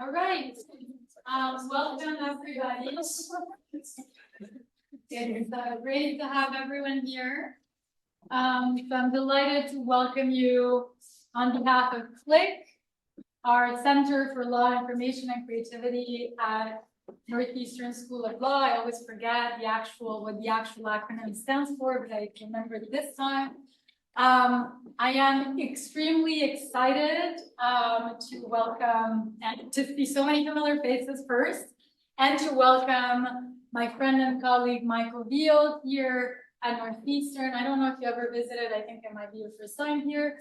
All right. Welcome, everybody. It's great to have everyone here. So I'm delighted to welcome you on behalf of CLIC, our Center for Law, Information, and Creativity at Northeastern School of Law. I always forget what the actual acronym stands for, but I remember this time. I am extremely excited to welcome and to see so many familiar faces first, and to welcome my friend and colleague Michael Veale here at Northeastern. I don't know if you ever visited. I think it might be your first time here.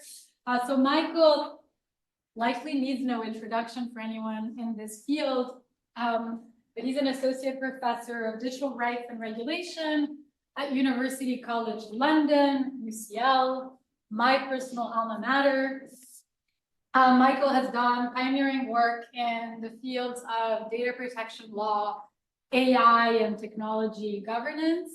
So Michael likely needs no introduction for anyone in this field, but he's an associate professor of digital rights and regulation at University College London, UCL, my personal alma mater. Michael has done pioneering work in the fields of data protection law, AI, and technology governance.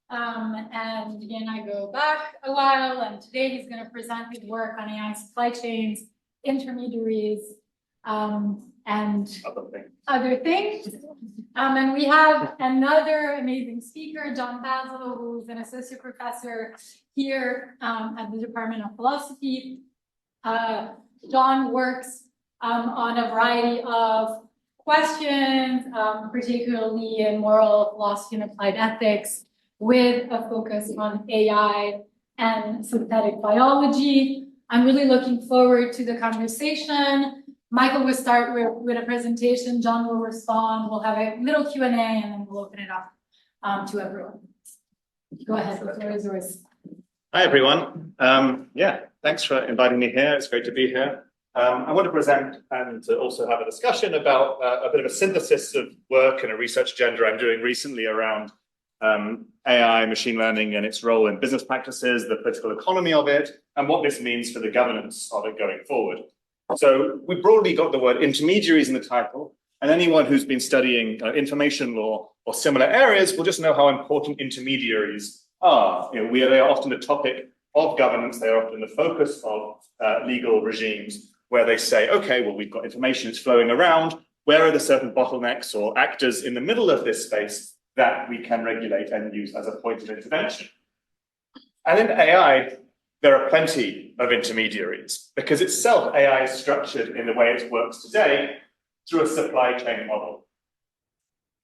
And he and I go back a while, and today he's going to present his work on AI supply chains, intermediaries, and other things. And we have another amazing speaker, John Basil, who's an associate professor here at the Department of Philosophy. John works on a variety of questions, particularly in moral philosophy and applied ethics, with a focus on AI and synthetic biology. I'm really looking forward to the conversation. Michael will start with a presentation. John will respond. We'll have a little Q&A, and then we'll open it up to everyone. Go ahead, the floor is yours. Hi, everyone. Thanks for inviting me here. It's great to be here. I want to present and to also have a discussion about a bit of a synthesis of work and a research agenda I'm doing recently around AI, machine learning, and its role in business practices, the political economy of it, and what this means for the governance of it going forward. So we broadly got the word intermediaries in the title, and anyone who's been studying information law or similar areas will just know how important intermediaries are. They are often the topic of governance. They are often the focus of legal regimes, where they say, okay, well, we've got information, it's flowing around. Where are the certain bottlenecks or actors in the middle of this space that we can regulate and use as a point of intervention? And in AI, there are plenty of intermediaries, because itself AI is structured in the way it works today through a supply chain model.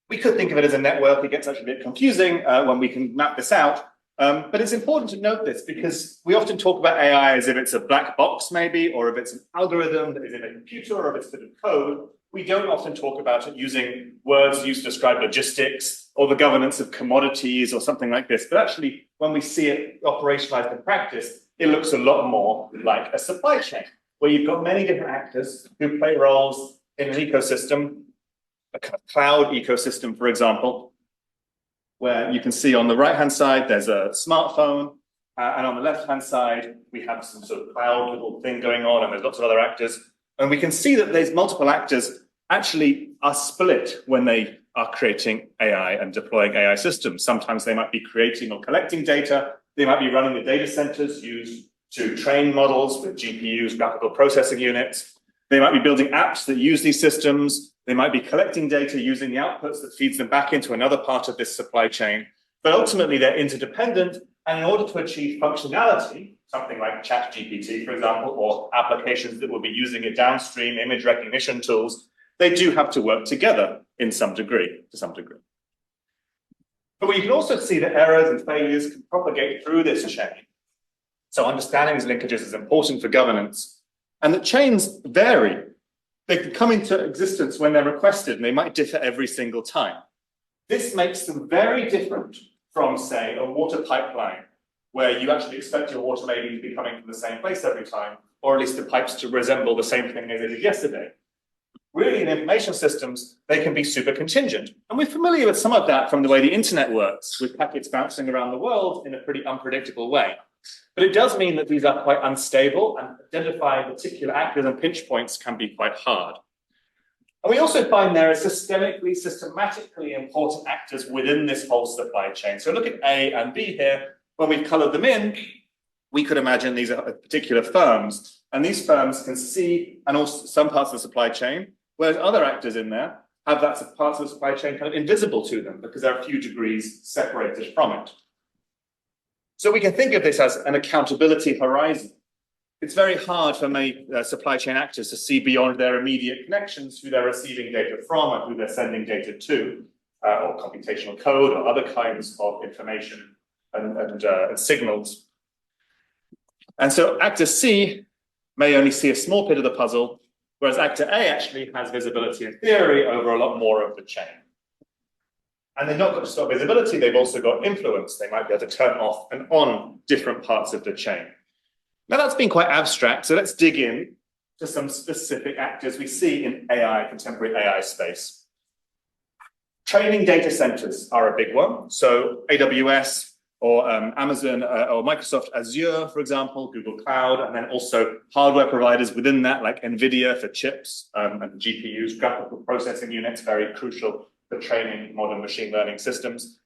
We could think of it as a network. It gets actually a bit confusing when we can map this out, but it's important to note this, because we often talk about AI as if it's a black box maybe, or if it's an algorithm that is in a computer, or if it's a bit of code. We don't often talk about it using words used to describe logistics or the governance of commodities or something like this, but actually when we see it operationalized in practice, it looks a lot more like a supply chain, where you've got many different actors who play roles in an ecosystem, a kind of cloud ecosystem, for example, where you can see on the right-hand side, there's a smartphone, and on the left-hand side, we have some sort of cloud little thing going on, and there's lots of other actors. And we can see that these multiple actors actually are split when they are creating AI and deploying AI systems. Sometimes they might be creating or collecting data. They might be running the data centers used to train models with GPUs, graphical processing units. They might be building apps that use these systems. They might be collecting data using the outputs that feeds them back into another part of this supply chain. But ultimately, they're interdependent. And in order to achieve functionality, something like ChatGPT, for example, or applications that will be using a downstream image recognition tools, they do have to work together to some degree. But we can also see that errors and failures can propagate through this chain. So understanding these linkages is important for governance. And that chains vary. They can come into existence when they're requested, and they might differ every single time. This makes them very different from, say, a water pipeline, where you actually expect your water maybe to be coming from the same place every time, or at least the pipes to resemble the same thing as they did yesterday. Really, in information systems, they can be super contingent. And we're familiar with some of that from the way the internet works, with packets bouncing around the world in a pretty unpredictable way. But it does mean that these are quite unstable, and identifying particular actors and pinch points can be quite hard. And we also find there are systematically important actors within this whole supply chain. So look at A and B here. When we've colored them in, we could imagine these are particular firms. And these firms can see, and also some parts of the supply chain, whereas other actors in there have that parts of the supply chain kind of invisible to them because they're a few degrees separated from it. So we can think of this as an accountability horizon. It's very hard for many supply chain actors to see beyond their immediate connections, who they're receiving data from and who they're sending data to, or computational code or other kinds of information and signals. And so actor C may only see a small bit of the puzzle, whereas actor A actually has visibility in theory over a lot more of the chain. And they've not got just got visibility, they've also got influence. They might be able to turn off and on different parts of the chain. Now that's been quite abstract, so let's dig in to some specific actors we see in AI, contemporary AI space. Training data centers are a big one. So AWS or Amazon or Microsoft Azure, for example, Google Cloud, and then also hardware providers within that, like NVIDIA for chips and GPUs, graphical processing units, very crucial for training modern machine learning systems.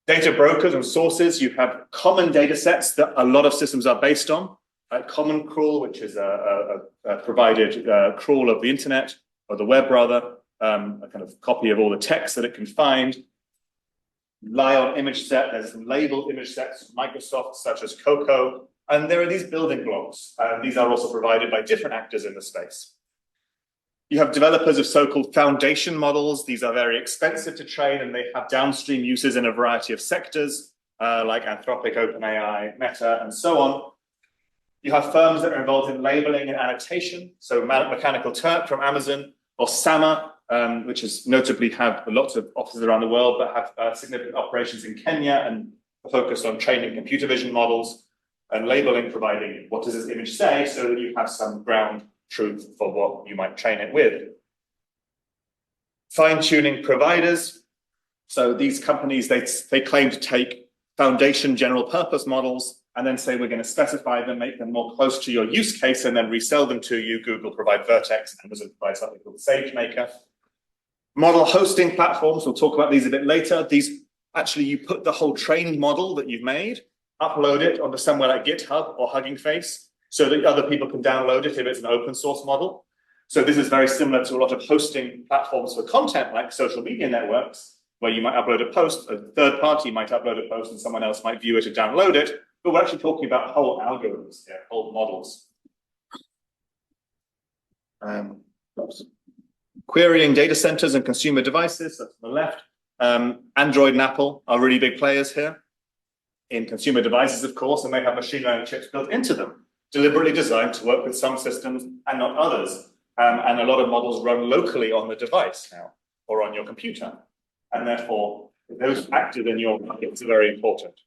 Data brokers and sources, you have common data sets that a lot of systems are based on, like Common Crawl, which is a provided crawl of the internet, or the web rather, a kind of copy of all the text that it can find. Lion image set, there's some labeled image sets from Microsoft, such as Coco, and there are these building blocks, and these are also provided by different actors in the space. You have developers of so-called foundation models. These are very expensive to train, and they have downstream uses in a variety of sectors, like Anthropic, OpenAI, Meta, and so on. You have firms that are involved in labeling and annotation, so Mechanical Turk from Amazon, or Sama, which is notably have lots of offices around the world, but have significant operations in Kenya and focused on training computer vision models and labeling, providing what does this image say, so that you have some ground truth for what you might train it with. Fine-tuning providers. So these companies, they claim to take foundation general purpose models and then say, we're going to specify them, make them more close to your use case, and then resell them to you. Google provide Vertex, Amazon provide something called SageMaker. Model hosting platforms, we'll talk about these a bit later. These, actually, you put the whole trained model that you've made, upload it onto somewhere like GitHub or Hugging Face, so that other people can download it if it's an open source model. So this is very similar to a lot of hosting platforms for content, like social media networks, where you might upload a post, a third party might upload a post, and someone else might view it and download it. But we're actually talking about whole algorithms here, whole models. Querying data centers and consumer devices, that's on the left. Android and Apple are really big players here. In consumer devices, of course, and they have machine learning chips built into them, deliberately designed to work with some systems and not others. And a lot of models run locally on the device now, or on your computer. And therefore, those active in your markets are very important.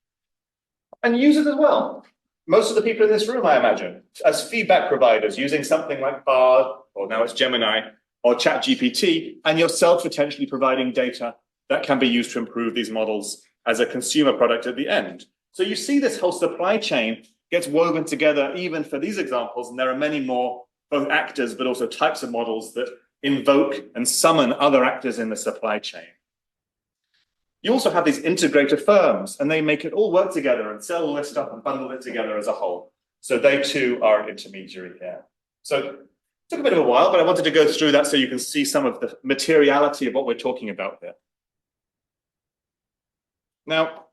And users as well. Most of the people in this room, I imagine, as feedback providers, using something like Bard, or now it's Gemini, or ChatGPT, and yourself potentially providing data that can be used to improve these models as a consumer product at the end. So you see this whole supply chain gets woven together even for these examples, and there are many more, both actors, but also types of models that invoke and summon other actors in the supply chain. You also have these integrator firms, and they make it all work together and sell all this stuff and bundle it together as a whole. So they too are an intermediary here. So it took a bit of a while, but I wanted to go through that so you can see some of the materiality of what we're talking about here. Now,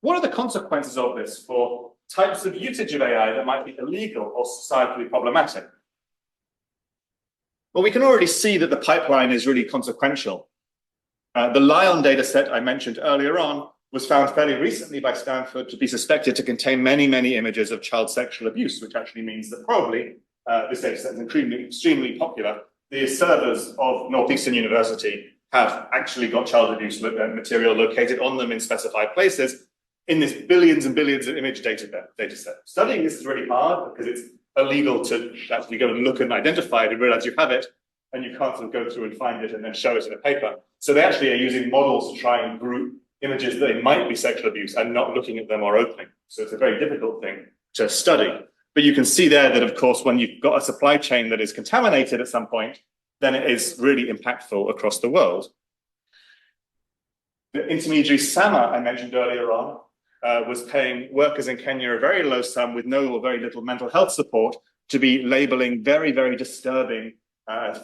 what are the consequences of this for types of usage of AI that might be illegal or societally problematic? Well, we can already see that the pipeline is really consequential. The Lion data set I mentioned earlier on was found fairly recently by Stanford to be suspected to contain many, many images of child sexual abuse, which actually means that probably this data set is extremely popular. The servers of Northeastern University have actually got child abuse material located on them in specified places in this billions and billions of image data set. Studying this is really hard because it's illegal to actually go and look and identify it and realize you have it, and you can't sort of go through and find it and then show it in a paper. So they actually are using models to try and group images that might be sexual abuse and not looking at them or opening. So it's a very difficult thing to study. But you can see there that, of course, when you've got a supply chain that is contaminated at some point, then it is really impactful across the world. The intermediary Sama I mentioned earlier on was paying workers in Kenya a very low sum with no or very little mental health support to be labeling very, very disturbing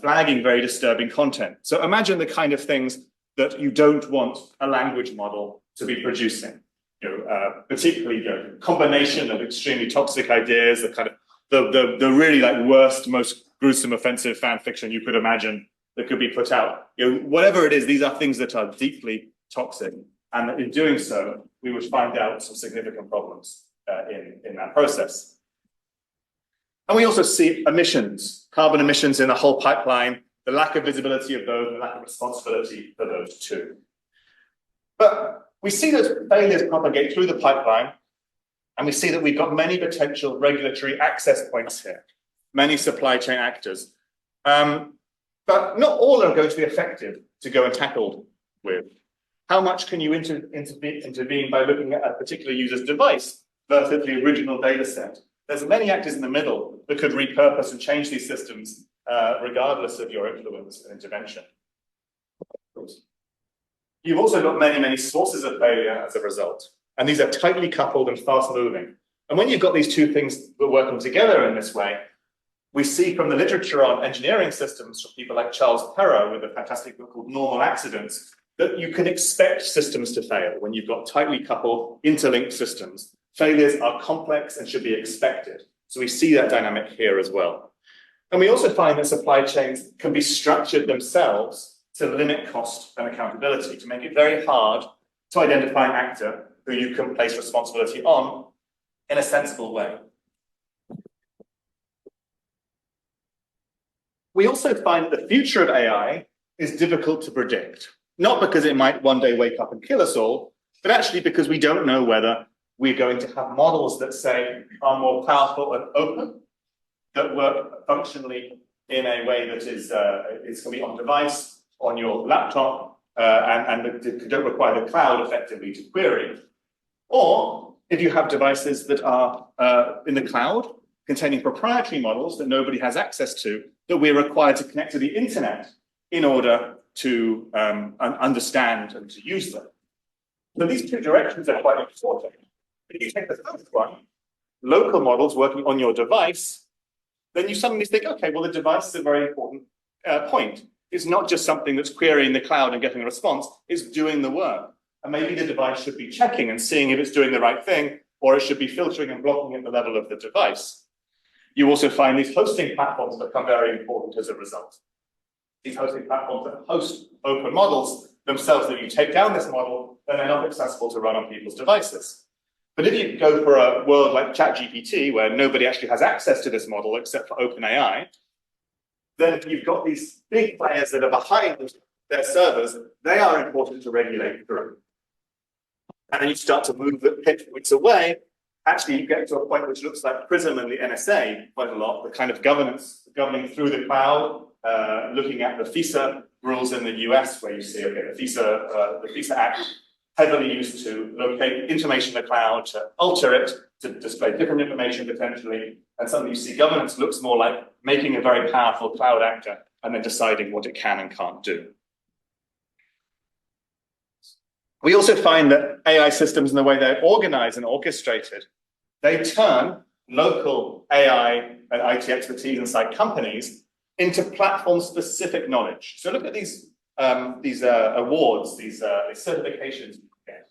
flagging very disturbing content. So imagine the kind of things that you don't want a language model to be producing. Particularly combination of extremely toxic ideas, the kind of the really like worst, most gruesome, offensive fan fiction you could imagine that could be put out. Whatever it is, these are things that are deeply toxic, and in doing so, we would find out some significant problems in that process. And we also see emissions, carbon emissions in the whole pipeline, the lack of visibility of those, and the lack of responsibility for those too. But we see those failures propagate through the pipeline, and we see that we've got many potential regulatory access points here, many supply chain actors. But not all are going to be effective to go and tackle with. How much can you intervene by looking at a particular user's device versus the original data set? There's many actors in the middle that could repurpose and change these systems regardless of your influence and intervention. You've also got many, many sources of failure as a result. And these are tightly coupled and fast moving. And when you've got these two things working together in this way, we see from the literature on engineering systems from people like Charles Perrow with a fantastic book called Normal Accidents, that you can expect systems to fail when you've got tightly coupled, interlinked systems. Failures are complex and should be expected. So we see that dynamic here as well. And we also find that supply chains can be structured themselves to limit cost and accountability, to make it very hard to identify an actor who you can place responsibility on in a sensible way. We also find that the future of AI is difficult to predict, not because it might one day wake up and kill us all, but actually because we don't know whether we're going to have models that say are more powerful and open, that work functionally in a way that is going to be on device, on your laptop, and that don't require the cloud effectively to query. Or if you have devices that are in the cloud, containing proprietary models that nobody has access to, that we're required to connect to the internet in order to understand and to use them. So these two directions are quite important. If you take the first one, local models working on your device, then you suddenly think, okay, well, the device is a very important point. It's not just something that's querying the cloud and getting a response, it's doing the work. And maybe the device should be checking and seeing if it's doing the right thing, or it should be filtering and blocking at the level of the device. You also find these hosting platforms become very important as a result. These hosting platforms that host open models themselves, that you take down this model, then they're not accessible to run on people's devices. But if you go for a world like ChatGPT, where nobody actually has access to this model except for OpenAI, then you've got these big players that are behind their servers. They are important to regulate through. And then you start to move the pinch points away. Actually, you get to a point which looks like PRISM and the NSA quite a lot, the kind of governance governing through the cloud, looking at the FISA rules in the US, where you see, okay, the FISA Act, heavily used to locate information in the cloud, to alter it, to display different information potentially. And suddenly you see governance looks more like making a very powerful cloud actor and then deciding what it can and can't do. We also find that AI systems and the way they're organized and orchestrated, they turn local AI and IT expertise inside companies into platform-specific knowledge. So look at these awards, these certifications you get.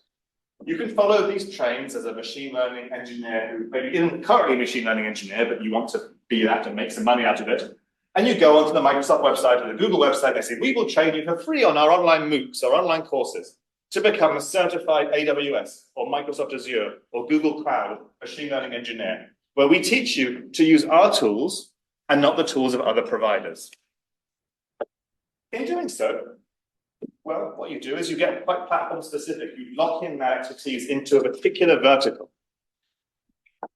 You can follow these trains as a machine learning engineer who maybe isn't currently a machine learning engineer, but you want to be that and make some money out of it. And you go onto the Microsoft website or the Google website, they say, we will train you for free on our online MOOCs or online courses to become a certified AWS or Microsoft Azure or Google Cloud machine learning engineer, where we teach you to use our tools and not the tools of other providers. In doing so, well, what you do is you get quite platform specific. You lock in that expertise into a particular vertical.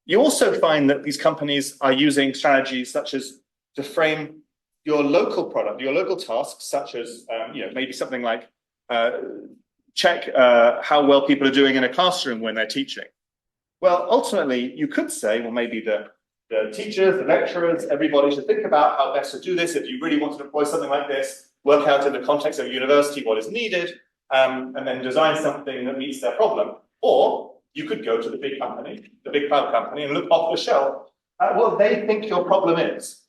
You also find that these companies are using strategies such as to frame your local product, your local tasks, such as maybe something like check how well people are doing in a classroom when they're teaching. Well, ultimately, you could say, well, maybe the teachers, the lecturers, everybody should think about how best to do this. If you really want to deploy something like this, work out in the context of a university what is needed, and then design something that meets their problem. Or you could go to the big company, the big cloud company, and look off the shelf at what they think your problem is.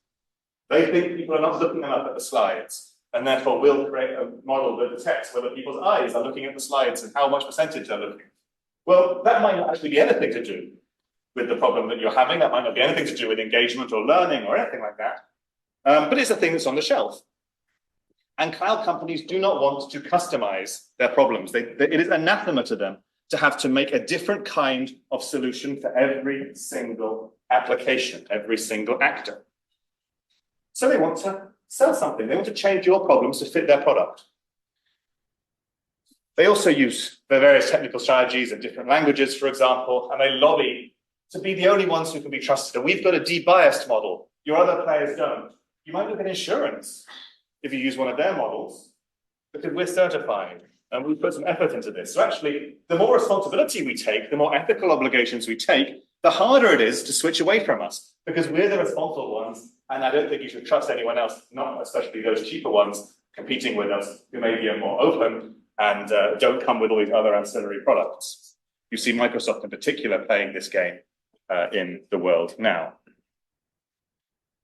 They think people are not looking enough at the slides, and therefore we'll create a model that detects whether people's eyes are looking at the slides and how much percentage they're looking. Well, that might not actually be anything to do with the problem that you're having. That might not be anything to do with engagement or learning or anything like that. But it's a thing that's on the shelf. And cloud companies do not want to customize their problems. It is anathema to them to have to make a different kind of solution for every single application, every single actor. So they want to sell something. They want to change your problems to fit their product. They also use their various technical strategies in different languages, for example, and they lobby to be the only ones who can be trusted. And we've got a de-biased model. Your other players don't. You might look at insurance if you use one of their models, because we're certified and we put some effort into this. So actually, the more responsibility we take, the more ethical obligations we take, the harder it is to switch away from us, because we're the responsible ones. And I don't think you should trust anyone else, not especially those cheaper ones competing with us, who maybe are more open and don't come with all these other ancillary products. You see Microsoft in particular playing this game in the world now.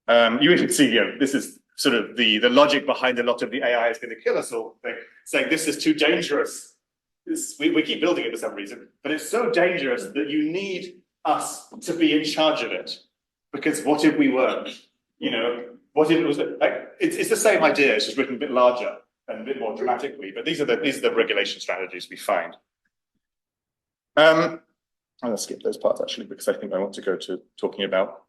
You even see, this is sort of the logic behind a lot of the AI is going to kill us all thing, saying this is too dangerous. We keep building it for some reason, but it's so dangerous that you need us to be in charge of it. Because what if we weren't? What if it was like, it's the same idea, it's just written a bit larger and a bit more dramatically, but these are the regulation strategies we find. I'm going to skip those parts actually, because I think I want to go to talking about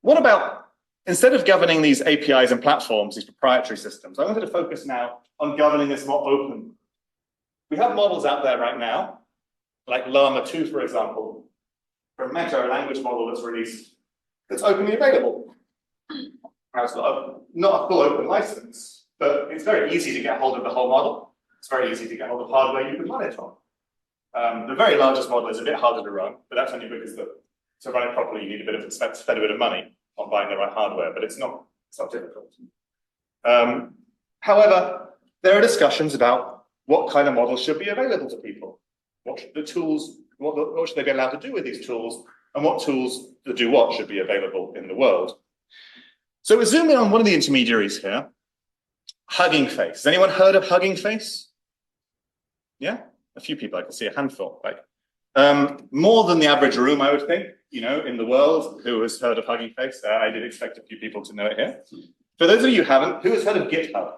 what about, instead of governing these APIs and platforms, these proprietary systems, I wanted to focus now on governing this more open. We have models out there right now, like Llama 2, for example, from Meta, a language model that's released, that's openly available. Now, it's not a full open license, but it's very easy to get hold of the whole model. It's very easy to get hold of hardware you can run it on. The very largest model is a bit harder to run, but that's only because to run it properly, you need a bit of money on buying the right hardware, but it's not difficult. However, there are discussions about what kind of models should be available to people. What should the tools, what should they be allowed to do with these tools, and what tools to do what should be available in the world. So we're zooming on one of the intermediaries here, Hugging Face. Has anyone heard of Hugging Face? Yeah, a few people. I can see a handful. More than the average room, I would think, in the world, who has heard of Hugging Face. I did expect a few people to know it here. For those of you who haven't, who has heard of GitHub?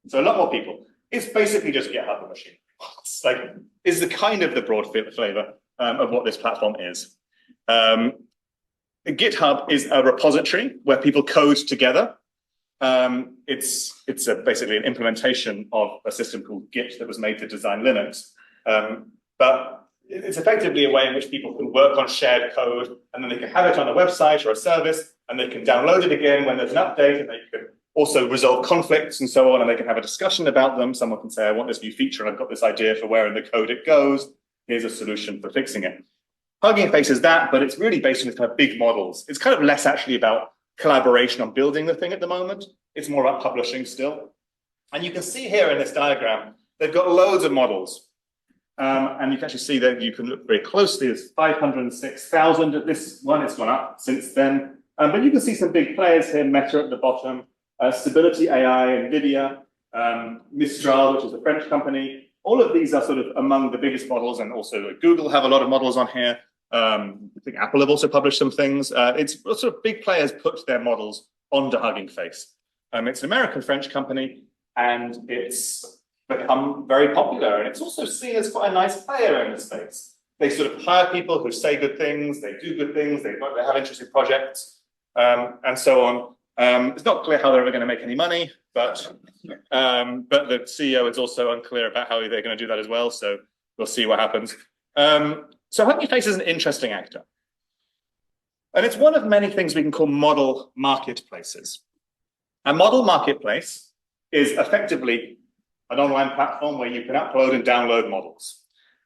So a lot more people. It's basically just GitHub a machine. It's the kind of the broad flavor of what this platform is. GitHub is a repository where people code together. It's basically an implementation of a system called Git that was made to design Linux. But it's effectively a way in which people can work on shared code, and then they can have it on a website or a service, and they can download it again when there's an update, and they can also resolve conflicts and so on, and they can have a discussion about them. Someone can say, I want this new feature, and I've got this idea for where in the code it goes. Here's a solution for fixing it. Hugging Face is that, but it's really based on these kind of big models. It's kind of less actually about collaboration on building the thing at the moment. It's more about publishing still. And you can see here in this diagram, they've got loads of models. And you can actually see that you can look very closely. There's 506,000 at this one. It's gone up since then. But you can see some big players here, Meta at the bottom, Stability AI, NVIDIA, Mistral, which is a French company. All of these are sort of among the biggest models, and also Google have a lot of models on here. I think Apple have also published some things. It's sort of big players put their models onto Hugging Face. It's an American-French company, and it's become very popular. And it's also seen as quite a nice player in the space. They sort of hire people who say good things, they do good things, they have interesting projects, and so on. It's not clear how they're ever going to make any money, but the CEO is also unclear about how they're going to do that as well. So we'll see what happens. So Hugging Face is an interesting actor. And it's one of many things we can call model marketplaces. A model marketplace is effectively an online platform where you can upload and download models.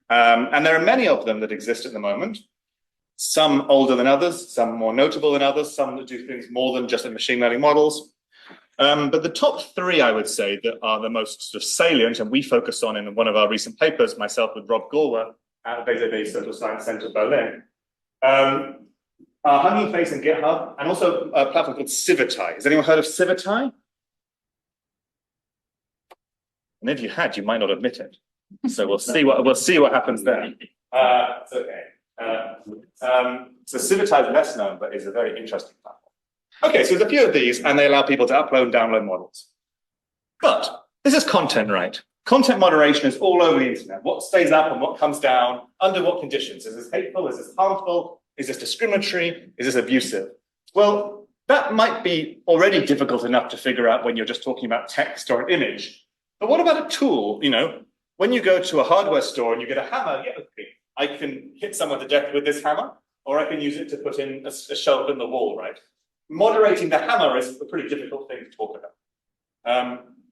And there are many of them that exist at the moment. Some older than others, some more notable than others, some that do things more than just in machine learning models. But the top three, I would say, that are the most sort of salient, and we focus on in one of our recent papers, myself with Rob Galwer at the BZB Social Science Center Berlin, Hugging Face and GitHub, and also a platform called Civitai. Has anyone heard of Civitai? And if you had, you might not admit it. So we'll see what happens there. It's okay. So Civitai is less known, but is a very interesting platform. Okay, so there's a few of these, and they allow people to upload and download models. But this is content, right? Content moderation is all over the internet. What stays up and what comes down, under what conditions? Is this hateful? Is this harmful? Is this discriminatory? Is this abusive? Well, that might be already difficult enough to figure out when you're just talking about text or an image. But what about a tool? You know, when you go to a hardware store and you get a hammer, yeah, okay, I can hit someone to death with this hammer, or I can use it to put in a shelf in the wall, right? Moderating the hammer is a pretty difficult thing to talk about.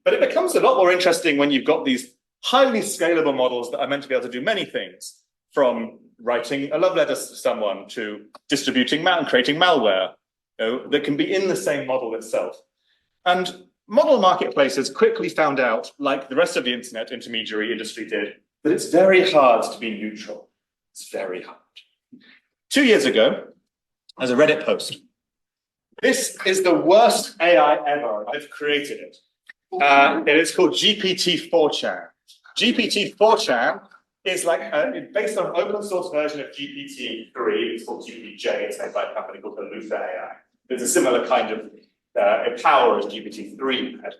But it becomes a lot more interesting when you've got these highly scalable models that are meant to be able to do many things, from writing a love letter to someone to distributing and creating malware, you know, that can be in the same model itself. And model marketplaces quickly found out, like the rest of the internet intermediary industry did, that it's very hard to be neutral. It's very hard. 2 years ago, as a Reddit post, this is the worst AI ever. I've created it. And it's called GPT-4chan. GPT-4chan is like based on an open source version of GPT-3. It's called GPJ. It's made by a company called Luther AI. It's a similar kind of power as GPT-3 had.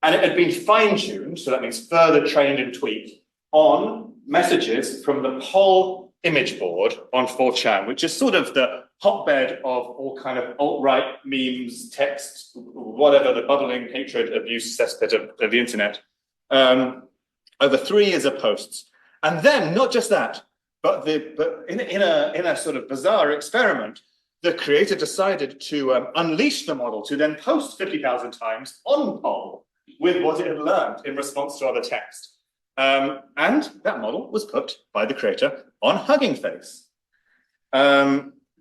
And it had been fine-tuned, so that means further trained and tweaked, on messages from the whole image board on 4chan, which is sort of the hotbed of all kind of alt-right memes, text, whatever, the bubbling hatred, abuse cesspit of the internet, over 3 years of posts. And then, not just that, but in a sort of bizarre experiment, the creator decided to unleash the model to then post 50,000 times on poll with what it had learned in response to other text. And that model was put by the creator on Hugging Face.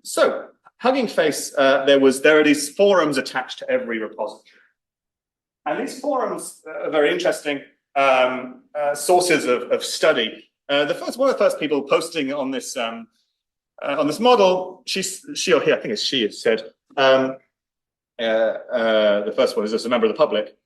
So Hugging Face, there are these forums attached to every repository. And these forums are very interesting sources of study. One of the first people posting on this model, she or he, I think it's she, said, the first one is just a member of the public,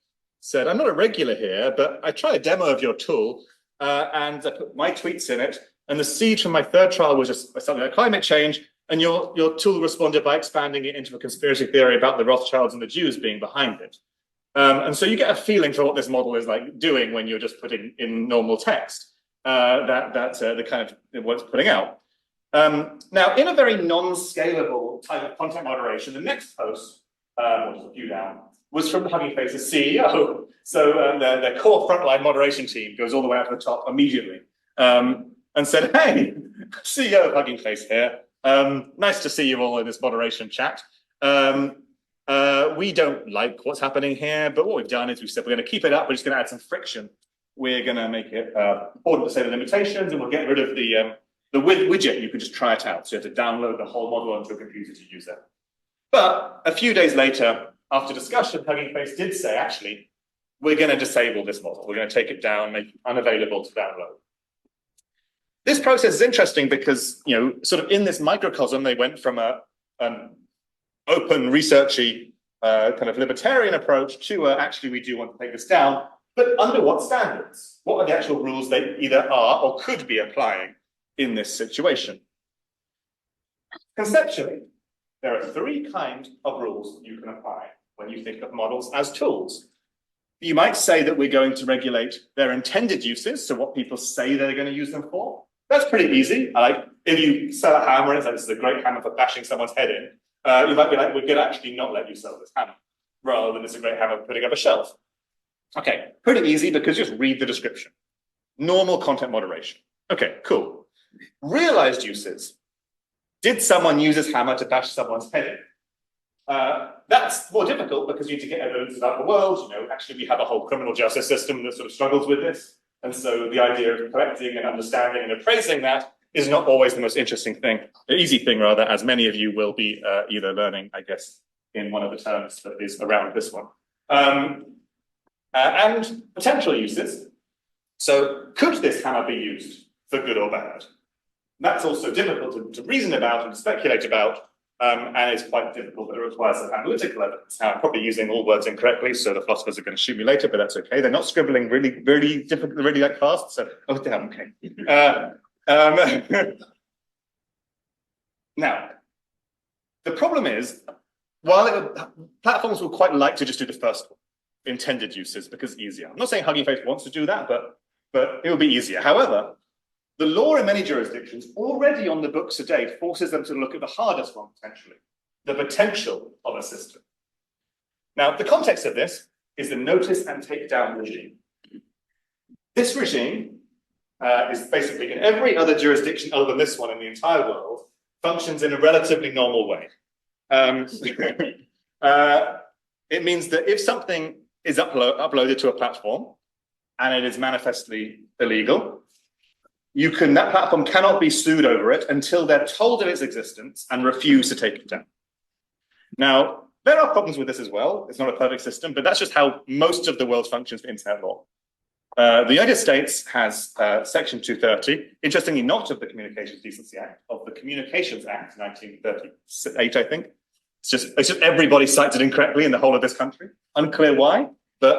said, I'm not a regular here, but I tried a demo of your tool and I put my tweets in it. And the seed from my third trial was just something like climate change. And your tool responded by expanding it into a conspiracy theory about the Rothschilds and the Jews being behind it. And so you get a feeling for what this model is like doing when you're just putting in normal text, the kind of what it's putting out. Now, in a very non-scalable type of content moderation, the next post, which is a few down, was from Hugging Face's CEO. So their core frontline moderation team goes all the way up to the top immediately and said, hey, CEO of Hugging Face here. Nice to see you all in this moderation chat. We don't like what's happening here, but what we've done is we've said we're going to keep it up. We're just going to add some friction. We're going to make it important to say the limitations, and we'll get rid of the widget. You can just try it out. So you have to download the whole model onto a computer to use it. But a few days later, after discussion, Hugging Face did say, actually, we're going to disable this model. We're going to take it down, make it unavailable to download. This process is interesting because, you know, sort of in this microcosm, they went from an open, researchy, kind of libertarian approach to actually we do want to take this down, but under what standards? What are the actual rules they either are or could be applying in this situation? Conceptually, there are 3 kinds of rules you can apply when you think of models as tools. You might say that we're going to regulate their intended uses, so what people say they're going to use them for. That's pretty easy. Like if you sell a hammer and it's like, this is a great hammer for bashing someone's head in, you might be like, we're going to actually not let you sell this hammer, rather than this is a great hammer for putting up a shelf. Okay, pretty easy because you just read the description. Normal content moderation. Okay, cool. Realized uses. Did someone use this hammer to bash someone's head in? That's more difficult because you need to get evidence about the world. You know, actually we have a whole criminal justice system that sort of struggles with this. And so the idea of collecting and understanding and appraising that is not always the most interesting thing, the easy thing rather, as many of you will be either learning, I guess, in one of the terms that is around this one. And potential uses. So could this hammer be used for good or bad? That's also difficult to reason about and to speculate about and it's quite difficult, but it requires some analytical evidence. Now, I'm probably using all words incorrectly, so the philosophers are going to shoot me later, but that's okay. They're not scribbling really difficult, really like fast, so, oh, damn, okay. Now, the problem is, platforms would quite like to just do the first one, intended uses, because it's easier. I'm not saying Hugging Face wants to do that, but it will be easier. However, the law in many jurisdictions already on the books today forces them to look at the hardest one, potentially, the potential of a system. Now, the context of this is the notice and take down regime. This regime is basically in every other jurisdiction other than this one in the entire world, functions in a relatively normal way. It means that if something is uploaded to a platform and it is manifestly illegal, that platform cannot be sued over it until they're told of its existence and refuse to take it down. Now, there are problems with this as well. It's not a perfect system, but that's just how most of the world functions for internet law. The United States has Section 230, interestingly not of the Communications Decency Act, of the Communications Act 1938, I think. It's just everybody cites it incorrectly in the whole of this country. Unclear why, but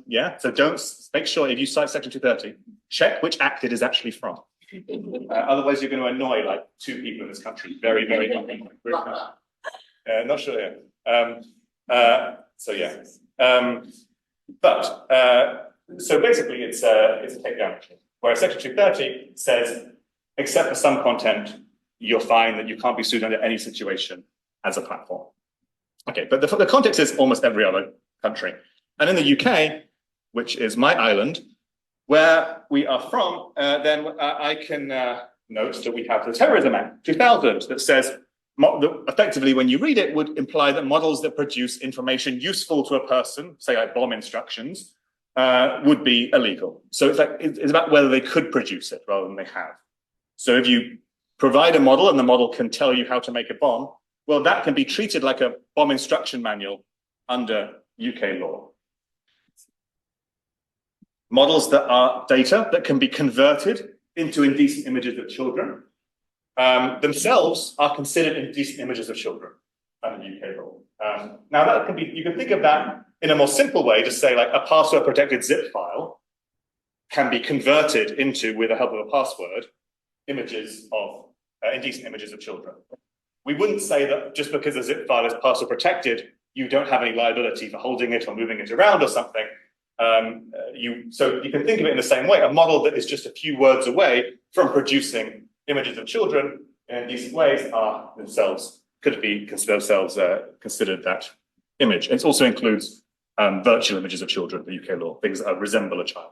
yeah, so make sure if you cite Section 230, check which act it is actually from. Otherwise, you're going to annoy like 2 people in this country. Very, very not sure. Yeah. So yeah. So basically, it's a takedown regime, whereas Section 230 says, except for some content, you're fine that you can't be sued under any situation as a platform. Okay, but the context is almost every other country. And in the UK, which is my island, where we are from, then I can note that we have the Terrorism Act 2000 that says, effectively, when you read it, would imply that models that produce information useful to a person, say like bomb instructions, would be illegal. So it's about whether they could produce it rather than they have. So if you provide a model and the model can tell you how to make a bomb, well, that can be treated like a bomb instruction manual under UK law. Models that are data that can be converted into indecent images of children themselves are considered indecent images of children under UK law. Now that can be, you can think of that in a more simple way, to say like a password protected zip file can be converted into, with the help of a password, images of indecent images of children. We wouldn't say that just because a zip file is password protected, you don't have any liability for holding it or moving it around or something. So you can think of it in the same way. A model that is just a few words away from producing images of children in indecent ways are themselves, could be considered that image. It also includes virtual images of children, the UK law, things that resemble a child.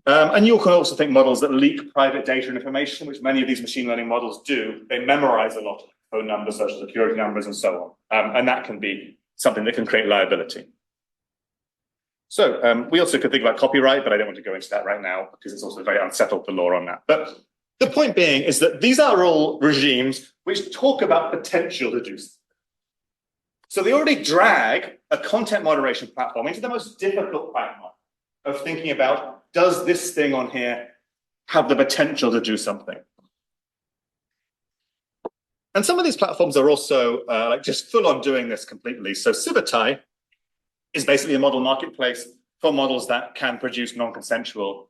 And you can also think models that leak private data and information, which many of these machine learning models do. They memorize a lot of phone numbers, social security numbers, and so on. And that can be something that can create liability. So we also could think about copyright, but I don't want to go into that right now because it's also very unsettled, the law on that. But the point being is that these are all regimes which talk about potential to do something. So they already drag a content moderation platform into the most difficult quagmire of thinking about, does this thing on here have the potential to do something? And some of these platforms are also like just full on doing this completely. So Civitai is basically a model marketplace for models that can produce non-consensual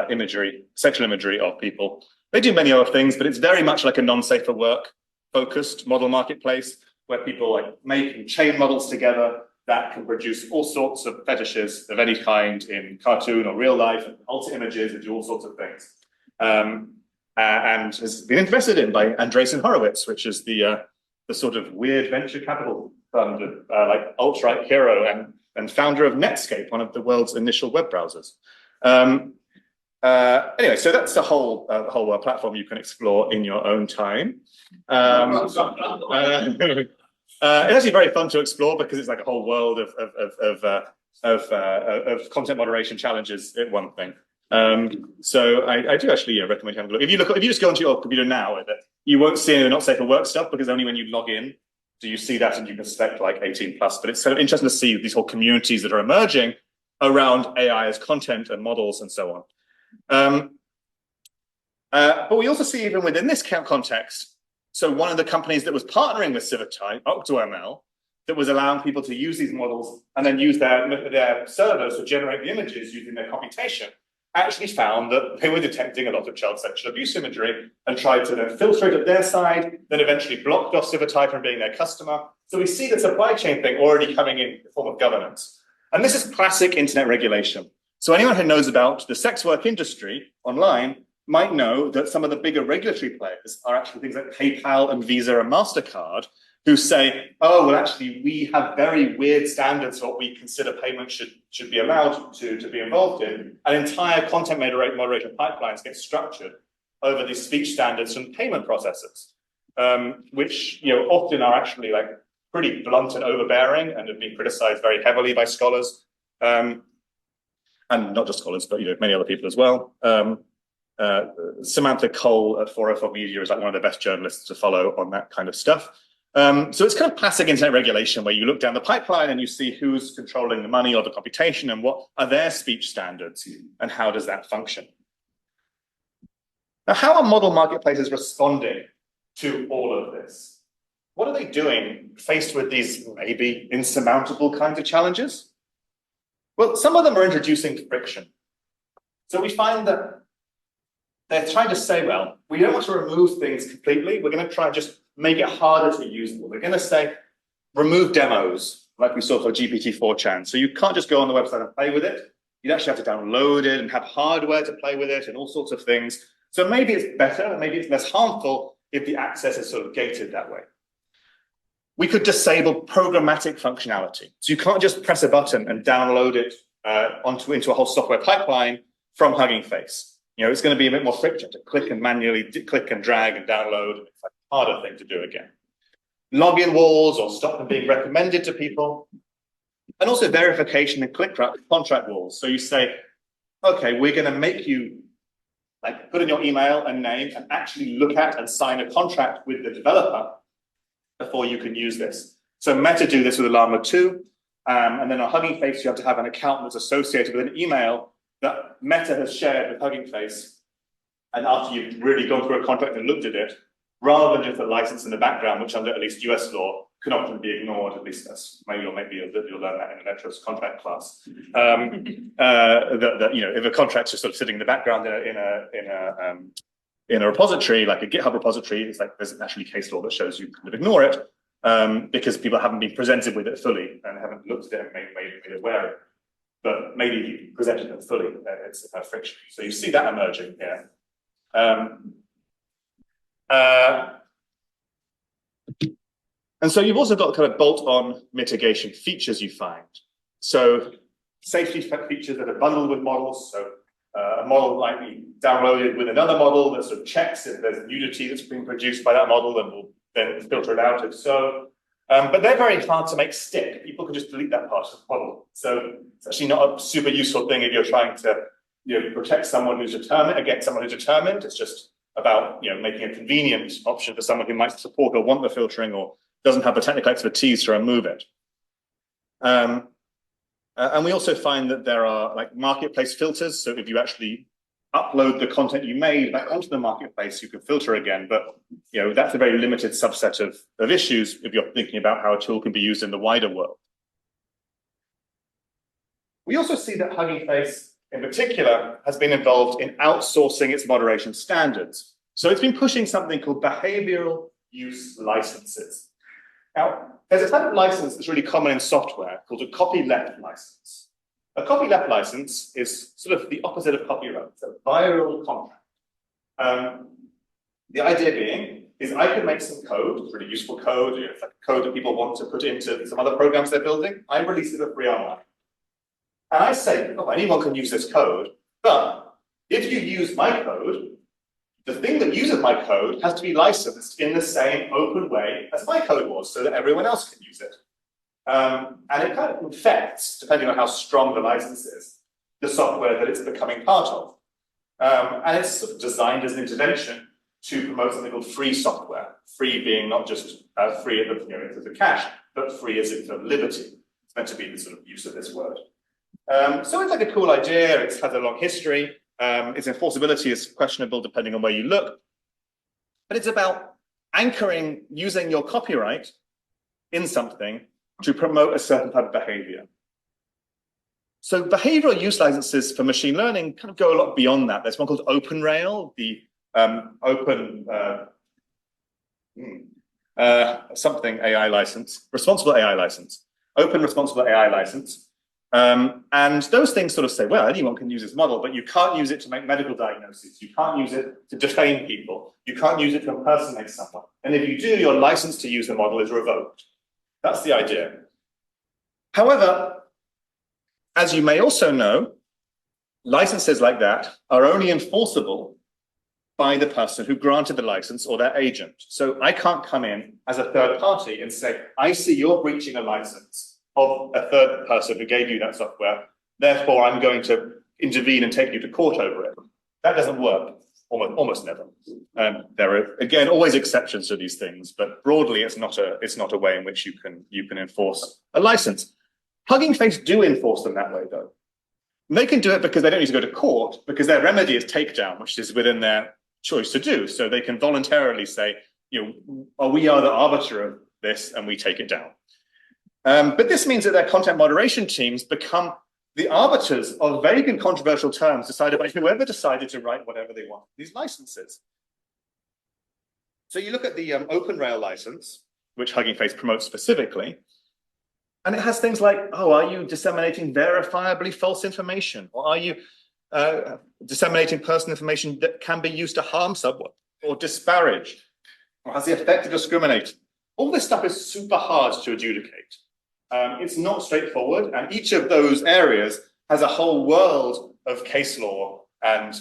imagery, sexual imagery of people. They do many other things, but it's very much like a non-safe for work focused model marketplace where people like make and chain models together that can produce all sorts of fetishes of any kind in cartoon or real life, and alter images and do all sorts of things. And has been invested in by Andreessen Horowitz, which is the sort of weird venture capital fund, like alt-right hero and founder of Netscape, one of the world's initial web browsers. Anyway, so that's the whole platform you can explore in your own time. It's actually very fun to explore because it's like a whole world of content moderation challenges in one thing. So I do actually recommend having a look. If you just go onto your computer now, you won't see any of the not safe for work stuff because only when you log in do you see that and you can select like 18+. But it's kind of interesting to see these whole communities that are emerging around AI as content and models and so on. But we also see even within this context, So one of the companies that was partnering with Civitai, OctoML, that was allowing people to use these models and then use their servers to generate the images using their computation, actually found that they were detecting a lot of child sexual abuse imagery and tried to then filter it at their side, then eventually blocked off Civitai from being their customer. So we see the supply chain thing already coming in the form of governance. And this is classic internet regulation. So anyone who knows about the sex work industry online might know that some of the bigger regulatory players are actually things like PayPal and Visa and MasterCard, who say, oh, well, actually, we have very weird standards for what we consider payments should be allowed to be involved in. And entire content moderation pipelines get structured over these speech standards from payment processors, which often are actually like pretty blunt and overbearing and have been criticized very heavily by scholars, and not just scholars, but many other people as well. Samantha Cole at 404 Media is like one of the best journalists to follow on that kind of stuff. So it's kind of classic internet regulation where you look down the pipeline and you see who's controlling the money or the computation and what are their speech standards and how does that function. Now, how are model marketplaces responding to all of this? What are they doing faced with these maybe insurmountable kinds of challenges? Well, some of them are introducing friction. So we find that they're trying to say, well, we don't want to remove things completely. We're going to try and just make it harder to use them. We're going to say, remove demos, like we saw for GPT-4chan. So you can't just go on the website and play with it. You'd actually have to download it and have hardware to play with it and all sorts of things. So maybe it's better and maybe it's less harmful if the access is sort of gated that way. We could disable programmatic functionality. So you can't just press a button and download it into a whole software pipeline from Hugging Face. It's going to be a bit more friction to click and manually click and drag and download. It's like a harder thing to do again. Login walls or stop them being recommended to people. And also verification and contract walls. So you say, okay, we're going to make you like put in your email and name and actually look at and sign a contract with the developer before you can use this. So Meta do this with Llama 2. And then on Hugging Face, you have to have an account that's associated with an email that Meta has shared with Hugging Face, and after you've really gone through a contract and looked at it, rather than just a license in the background, which under at least US law can often be ignored, at least that's maybe you'll learn that in an Etros contract class. If a contract's just sort of sitting in the background in a repository, like a GitHub repository, it's like there's actually case law that shows you kind of ignore it because people haven't been presented with it fully and haven't looked at it and made aware of it. But maybe if you presented them fully, it's a friction. So you see that emerging here. And so you've also got kind of bolt-on mitigation features you find. So safety features that are bundled with models. So a model might be downloaded with another model that sort of checks if there's nudity that's being produced by that model and will then filter it out if so. But they're very hard to make stick. People can just delete that part of the model. So it's actually not a super useful thing if you're trying to protect someone who's determined against someone who's determined. It's just about making a convenient option for someone who might support or want the filtering or doesn't have the technical expertise to remove it. And we also find that there are like marketplace filters. So if you actually upload the content you made back onto the marketplace, you can filter again. But that's a very limited subset of issues if you're thinking about how a tool can be used in the wider world. We also see that Hugging Face in particular has been involved in outsourcing its moderation standards. So it's been pushing something called behavioral use licenses. Now, there's a type of license that's really common in software called a copyleft license. A copyleft license is sort of the opposite of copyright. It's a viral contract. The idea being is I can make some code, really useful code, it's like code that people want to put into some other programs they're building. I release it for free online. And I say, oh, anyone can use this code, but if you use my code, the thing that uses my code has to be licensed in the same open way as my code was so that everyone else can use it. And it kind of infects, depending on how strong the license is, the software that it's becoming part of. And it's sort of designed as an intervention to promote something called free software. Free being not just free in the cash, but free as in sort of liberty. It's meant to be the sort of use of this word. So it's like a cool idea. It has a long history. Its enforceability is questionable depending on where you look. But it's about anchoring, using your copyright in something to promote a certain type of behavior. So behavioral use licenses for machine learning kind of go a lot beyond that. There's one called OpenRail, the something AI license, responsible AI license, open responsible AI license. And those things sort of say, well, anyone can use this model, but you can't use it to make medical diagnoses. You can't use it to defame people. You can't use it to impersonate someone. And if you do, your license to use the model is revoked. That's the idea. However, as you may also know, licenses like that are only enforceable by the person who granted the license or their agent. So I can't come in as a third party and say, I see you're breaching a license of a third person who gave you that software, therefore I'm going to intervene and take you to court over it. That doesn't work, almost never. There are, again, always exceptions to these things, but broadly it's not a way in which you can enforce a license. Hugging Face do enforce them that way, though. And they can do it because they don't need to go to court, because their remedy is takedown, which is within their choice to do. So they can voluntarily say, we are the arbiter of this and we take it down. But this means that their content moderation teams become the arbiters of vague and controversial terms decided by whoever decided to write whatever they want, these licenses. So you look at the OpenRail license, which Hugging Face promotes specifically, and it has things like, are you disseminating verifiably false information? Or are you disseminating personal information that can be used to harm someone or disparage, or has the effect of discriminating? All this stuff is super hard to adjudicate. It's not straightforward, and each of those areas has a whole world of case law and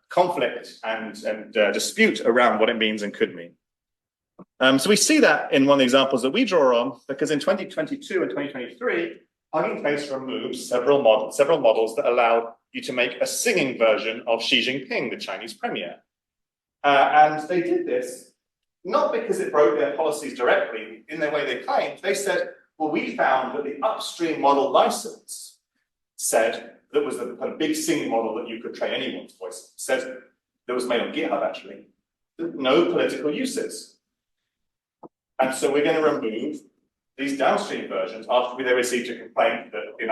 conflict and dispute around what it means and could mean. So we see that in one of the examples that we draw on, because in 2022 and 2023, Hugging Face removed several models that allowed you to make a singing version of Xi Jinping, the Chinese premier. And they did this not because it broke their policies directly in the way they claimed. They said, well, we found that the upstream model license said that was the kind of big singing model that you could train anyone's voice, said that was made on GitHub actually, no political uses. And so we're going to remove these downstream versions after they received a complaint that, in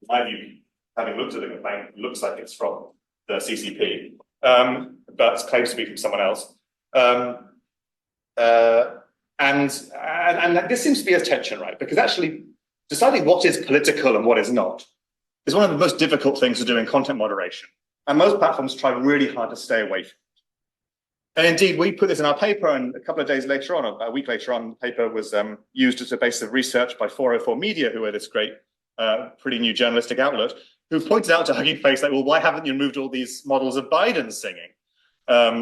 my view, having looked at the complaint, looks like it's from the CCP, but claims to be from someone else. And this seems to be a tension, right? Because actually deciding what is political and what is not is one of the most difficult things to do in content moderation. And most platforms try really hard to stay away from it. And indeed, we put this in our paper, and a couple of days later on, a week later on, the paper was used as a basis of research by 404 Media, who are this great, pretty new journalistic outlet, who pointed out to Hugging Face, like, well, why haven't you removed all these models of Biden singing?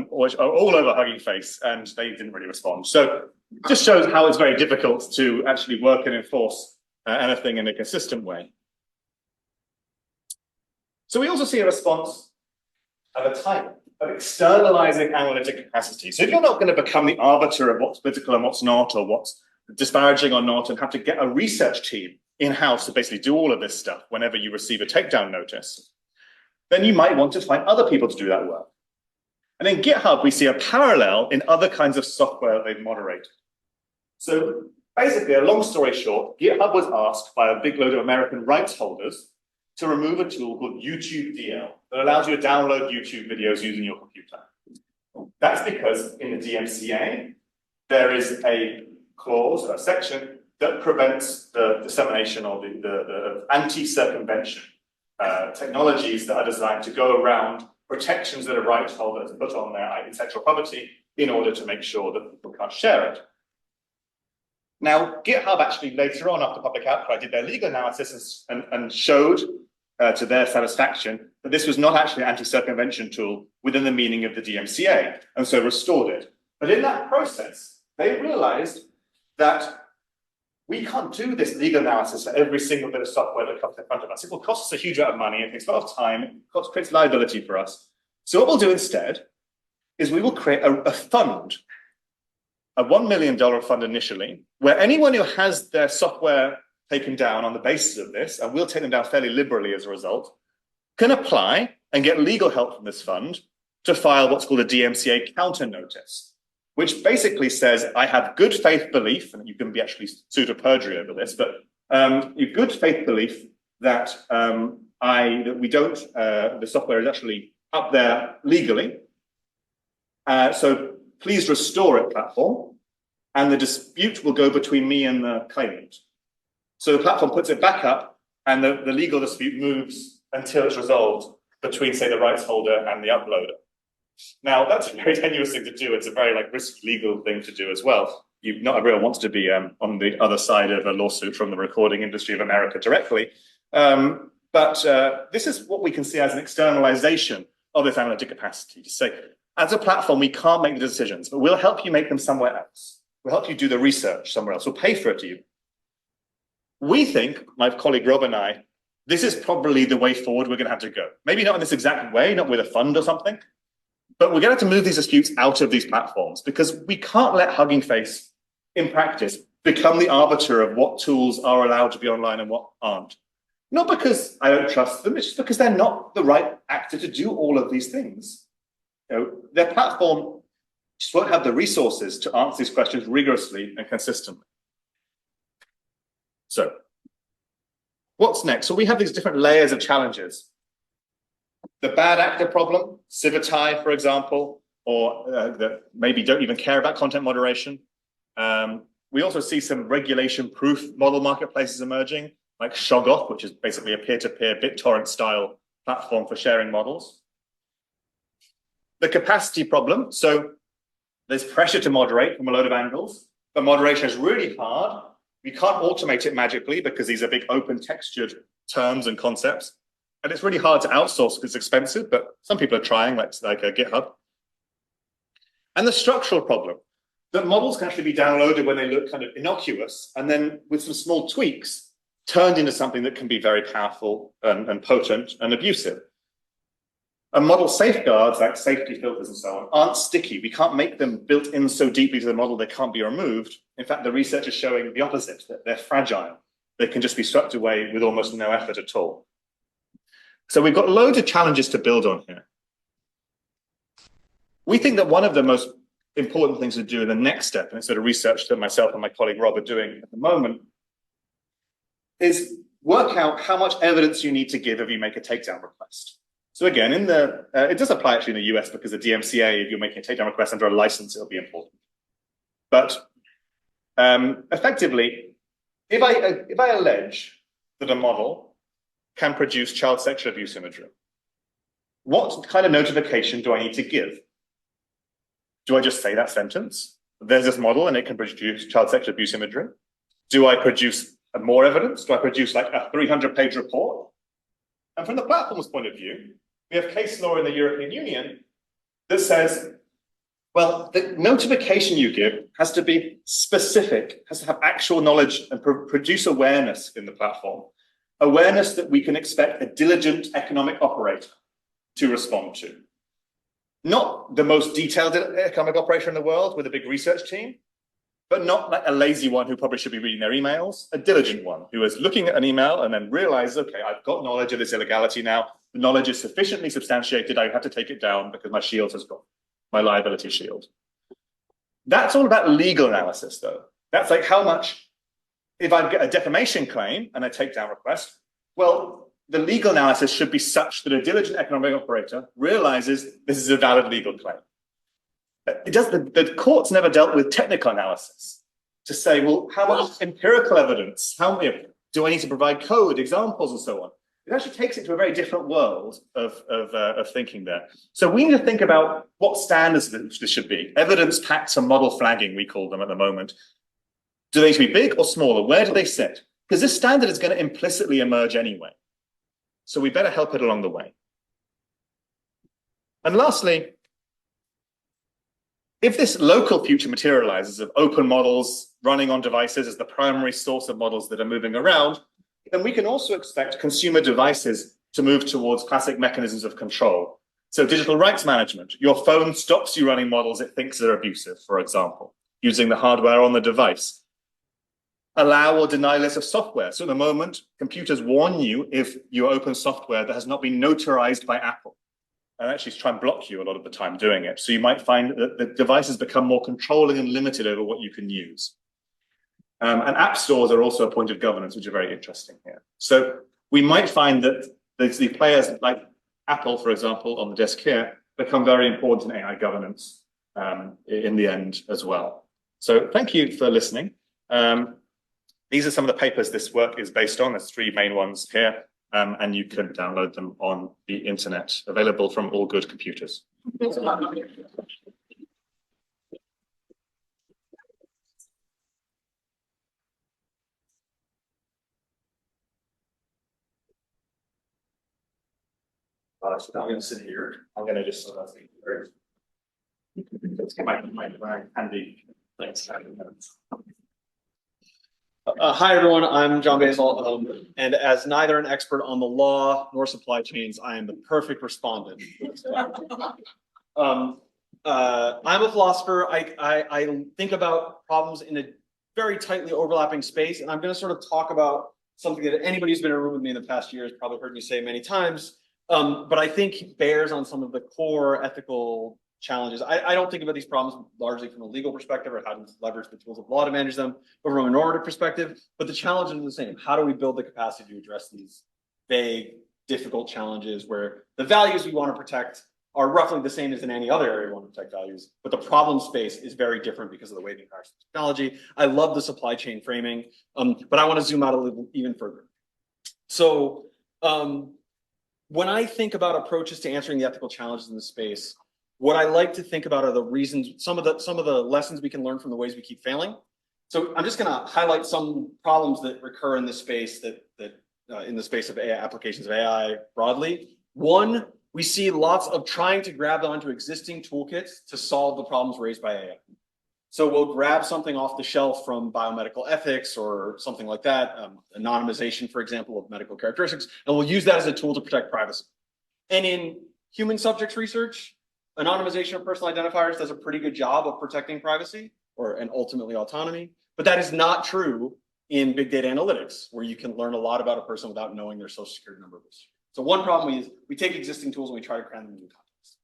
Which are all over Hugging Face, and they didn't really respond. So it just shows how it's very difficult to actually work and enforce anything in a consistent way. So we also see a response at a time of externalizing analytic capacity. So if you're not going to become the arbiter of what's political and what's not, or what's disparaging or not, and have to get a research team in-house to basically do all of this stuff whenever you receive a takedown notice, then you might want to find other people to do that work. And in GitHub, we see a parallel in other kinds of software that they've moderated. So basically, a long story short, GitHub was asked by a big load of American rights holders to remove a tool called YouTube DL that allows you to download YouTube videos using your computer. That's because in the DMCA, there is a clause, a section, that prevents the dissemination or the anti-circumvention technologies that are designed to go around protections that a rights holder has put on their intellectual property in order to make sure that people can't share it. Now, GitHub actually later on, after public outcry, did their legal analysis and showed to their satisfaction that this was not actually an anti-circumvention tool within the meaning of the DMCA, and so restored it. But in that process, they realized that we can't do this legal analysis for every single bit of software that comes in front of us. It will cost us a huge amount of money, it takes a lot of time, it creates liability for us. So what we'll do instead is we will create a fund, a $1 million fund initially, where anyone who has their software taken down on the basis of this, and we'll take them down fairly liberally as a result, can apply and get legal help from this fund to file what's called a DMCA counter notice. which basically says I have good faith belief, and you can be actually sued for perjury over this, but your good faith belief that the software is actually up there legally. So please restore it, platform, and the dispute will go between me and the claimant. So the platform puts it back up, and the legal dispute moves until it's resolved between, say, the rights holder and the uploader. Now, that's a very tenuous thing to do. It's a very risky legal thing to do as well. Not everyone wants to be on the other side of a lawsuit from the recording industry of America directly. But this is what we can see as an externalization of this analytic capacity to say, as a platform, we can't make the decisions, but we'll help you make them somewhere else. We'll help you do the research somewhere else. We'll pay for it to you. We think, my colleague Rob and I, this is probably the way forward we're going to have to go. Maybe not in this exact way, not with a fund or something, but we're going to have to move these disputes out of these platforms because we can't let Hugging Face, in practice, become the arbiter of what tools are allowed to be online and what aren't. Not because I don't trust them, it's just because they're not the right actor to do all of these things. Their platform just won't have the resources to answer these questions rigorously and consistently. So, what's next? So we have these different layers of challenges. The bad actor problem, Civitai, for example, or that maybe don't even care about content moderation. We also see some regulation-proof model marketplaces emerging, like Shoggoth, which is basically a peer-to-peer BitTorrent-style platform for sharing models. The capacity problem, so there's pressure to moderate from a load of angles, but moderation is really hard. We can't automate it magically because these are big open textured terms and concepts. And it's really hard to outsource because it's expensive, but some people are trying, like GitHub. And the structural problem, that models can actually be downloaded when they look kind of innocuous, and then with some small tweaks, turned into something that can be very powerful and potent and abusive. And model safeguards, like safety filters and so on, aren't sticky. We can't make them built in so deeply to the model they can't be removed. In fact, the research is showing the opposite, that they're fragile. They can just be swept away with almost no effort at all. So we've got loads of challenges to build on here. We think that one of the most important things to do in the next step, and it's sort of research that myself and my colleague Rob are doing at the moment, is work out how much evidence you need to give if you make a takedown request. So again, it does apply actually in the US because the DMCA, if you're making a takedown request under a license, it'll be important. But effectively, if I allege that a model can produce child sexual abuse imagery, what kind of notification do I need to give? Do I just say that sentence? There's this model and it can produce child sexual abuse imagery. Do I produce more evidence? Do I produce like a 300-page report? And from the platform's point of view, we have case law in the European Union that says, well, the notification you give has to be specific, has to have actual knowledge and produce awareness in the platform. Awareness that we can expect a diligent economic operator to respond to. Not the most detailed economic operator in the world with a big research team, but not like a lazy one who probably should be reading their emails, a diligent one who is looking at an email and then realizes, okay, I've got knowledge of this illegality now. The knowledge is sufficiently substantiated. I have to take it down because my shield has gone, my liability shield. That's all about legal analysis, though. That's like how much, if I get a defamation claim and a takedown request, well, the legal analysis should be such that a diligent economic operator realizes this is a valid legal claim. The court's never dealt with technical analysis to say, well, how much empirical evidence, how do I need to provide code, examples, and so on? It actually takes it to a very different world of thinking there. So we need to think about what standards this should be. Evidence packs and model flagging, we call them at the moment. Do they need to be big or smaller? Where do they sit? Because this standard is going to implicitly emerge anyway. So we better help it along the way. And lastly, if this local future materializes of open models running on devices as the primary source of models that are moving around, then we can also expect consumer devices to move towards classic mechanisms of control. So digital rights management, your phone stops you running models it thinks are abusive, for example, using the hardware on the device. Allow or deny lists of software. So at the moment, computers warn you if you open software that has not been notarized by Apple. and actually try and block you a lot of the time doing it. So you might find that the devices become more controlling and limited over what you can use. And app stores are also a point of governance, which are very interesting here. So we might find that the players like Apple, for example, on the desk here, become very important in AI governance in the end as well. So thank you for listening. These are some of the papers this work is based on. There's 3 main ones here, and you can download them on the internet, available from all good computers. So I'm going to sit here. I'm going to just let's get my handy. Thanks. Hi, everyone. I'm John Veale, and as neither an expert on the law nor supply chains, I am the perfect respondent. I'm a philosopher. I think about problems in a very tightly overlapping space, and I'm going to sort of talk about something that anybody who's been in a room with me in the past year has probably heard me say many times, but I think bears on some of the core ethical challenges. I don't think about these problems largely from a legal perspective or how to leverage the tools of law to manage them, but from a normative perspective. But the challenges are the same. How do we build the capacity to address these vague, difficult challenges where the values we want to protect are roughly the same as in any other area we want to protect values, but the problem space is very different because of the way we interact with technology. I love the supply chain framing, but I want to zoom out a little even further. So when I think about approaches to answering the ethical challenges in the space, what I like to think about are the reasons, some of the lessons we can learn from the ways we keep failing. So I'm just going to highlight some problems that recur in this space in the space of AI, applications of AI broadly. One, we see lots of trying to grab onto existing toolkits to solve the problems raised by AI. So we'll grab something off the shelf from biomedical ethics or something like that, anonymization, for example, of medical characteristics, and we'll use that as a tool to protect privacy. And in human subjects research, anonymization of personal identifiers does a pretty good job of protecting privacy and ultimately autonomy, but that is not true in big data analytics, where you can learn a lot about a person without knowing their social security number. So one problem is we take existing tools and we try to cram them into context.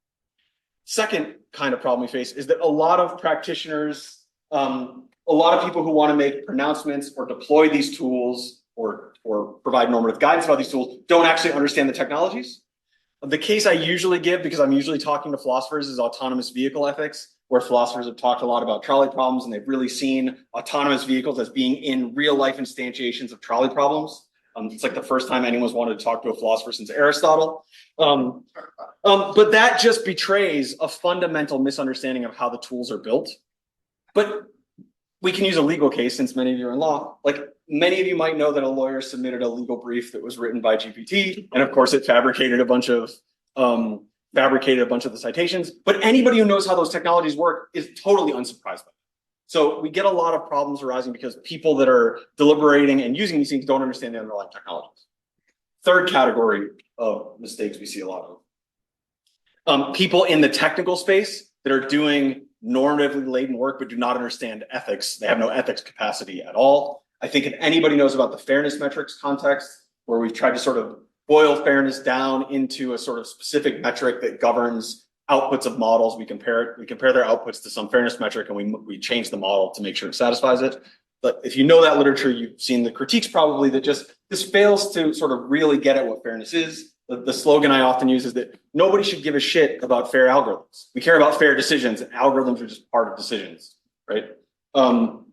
Second kind of problem we face is that a lot of practitioners, a lot of people who want to make pronouncements or deploy these tools or provide normative guidance about these tools don't actually understand the technologies. The case I usually give, because I'm usually talking to philosophers, is autonomous vehicle ethics, where philosophers have talked a lot about trolley problems, and they've really seen autonomous vehicles as being in real life instantiations of trolley problems. It's like the first time anyone's wanted to talk to a philosopher since Aristotle. But that just betrays a fundamental misunderstanding of how the tools are built. But we can use a legal case, since many of you are in law. Like, many of you might know that a lawyer submitted a legal brief that was written by GPT, and of course it fabricated a bunch of the citations. But anybody who knows how those technologies work is totally unsurprised by it. So we get a lot of problems arising because people that are deliberating and using these things don't understand the underlying technologies. Third category of mistakes we see a lot of. People in the technical space that are doing normatively laden work but do not understand ethics. They have no ethics capacity at all. I think if anybody knows about the fairness metrics context, where we've tried to sort of boil fairness down into a sort of specific metric that governs outputs of models, we compare their outputs to some fairness metric, and we change the model to make sure it satisfies it. But if you know that literature, you've seen the critiques probably that just this fails to sort of really get at what fairness is. The slogan I often use is that nobody should give a shit about fair algorithms. We care about fair decisions, and algorithms are just part of decisions, right?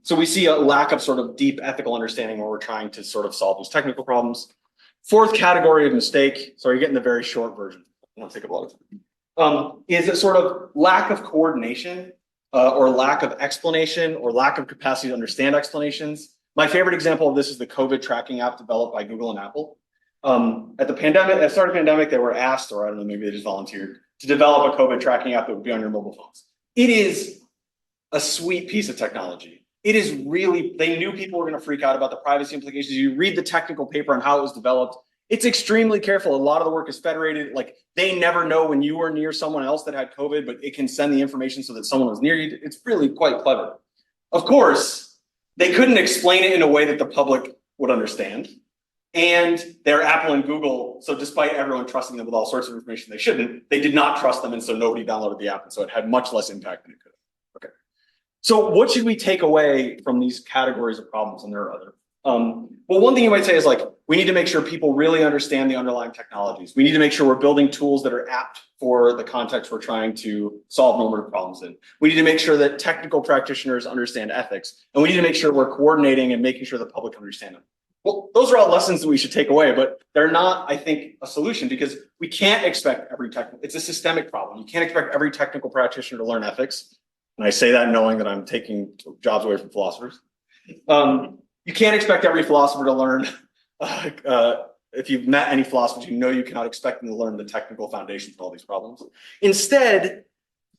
So we see a lack of sort of deep ethical understanding when we're trying to sort of solve these technical problems. Fourth category of mistake, so you're getting the very short version. I won't take up a lot of time. Is a sort of lack of coordination or lack of explanation or lack of capacity to understand explanations. My favorite example of this is the COVID tracking app developed by Google and Apple. At the start of the pandemic, they were asked, or I don't know, maybe they just volunteered, to develop a COVID tracking app that would be on your mobile phones. It is a sweet piece of technology. It is really, they knew people were going to freak out about the privacy implications. You read the technical paper on how it was developed. It's extremely careful. A lot of the work is federated. Like, they never know when you were near someone else that had COVID, but it can send the information so that someone was near you. It's really quite clever. Of course, they couldn't explain it in a way that the public would understand. and they're Apple and Google. So despite everyone trusting them with all sorts of information they shouldn't, they did not trust them. And so nobody downloaded the app. And so it had much less impact than it could have. Okay. So what should we take away from these categories of problems? And there are other. Well, one thing you might say is like, we need to make sure people really understand the underlying technologies. We need to make sure we're building tools that are apt for the context we're trying to solve normative problems in. We need to make sure that technical practitioners understand ethics. And we need to make sure we're coordinating and making sure the public understand them. Well, those are all lessons that we should take away, but they're not, I think, a solution because we can't expect every technical, it's a systemic problem. You can't expect every technical practitioner to learn ethics. And I say that knowing that I'm taking jobs away from philosophers. You can't expect every philosopher to learn, if you've met any philosophers, you know you cannot expect them to learn the technical foundation for all these problems. Instead,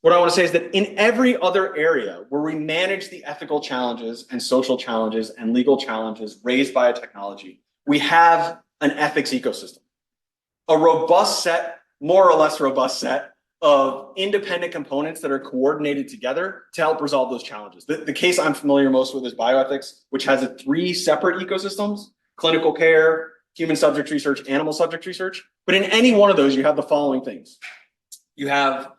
what I want to say is that in every other area where we manage the ethical challenges and social challenges and legal challenges raised by a technology, we have an ethics ecosystem. A robust set, more or less robust set of independent components that are coordinated together to help resolve those challenges. The case I'm familiar most with is bioethics, which has 3 separate ecosystems: clinical care, human subject research, animal subject research. But in any one of those, you have the following things. You have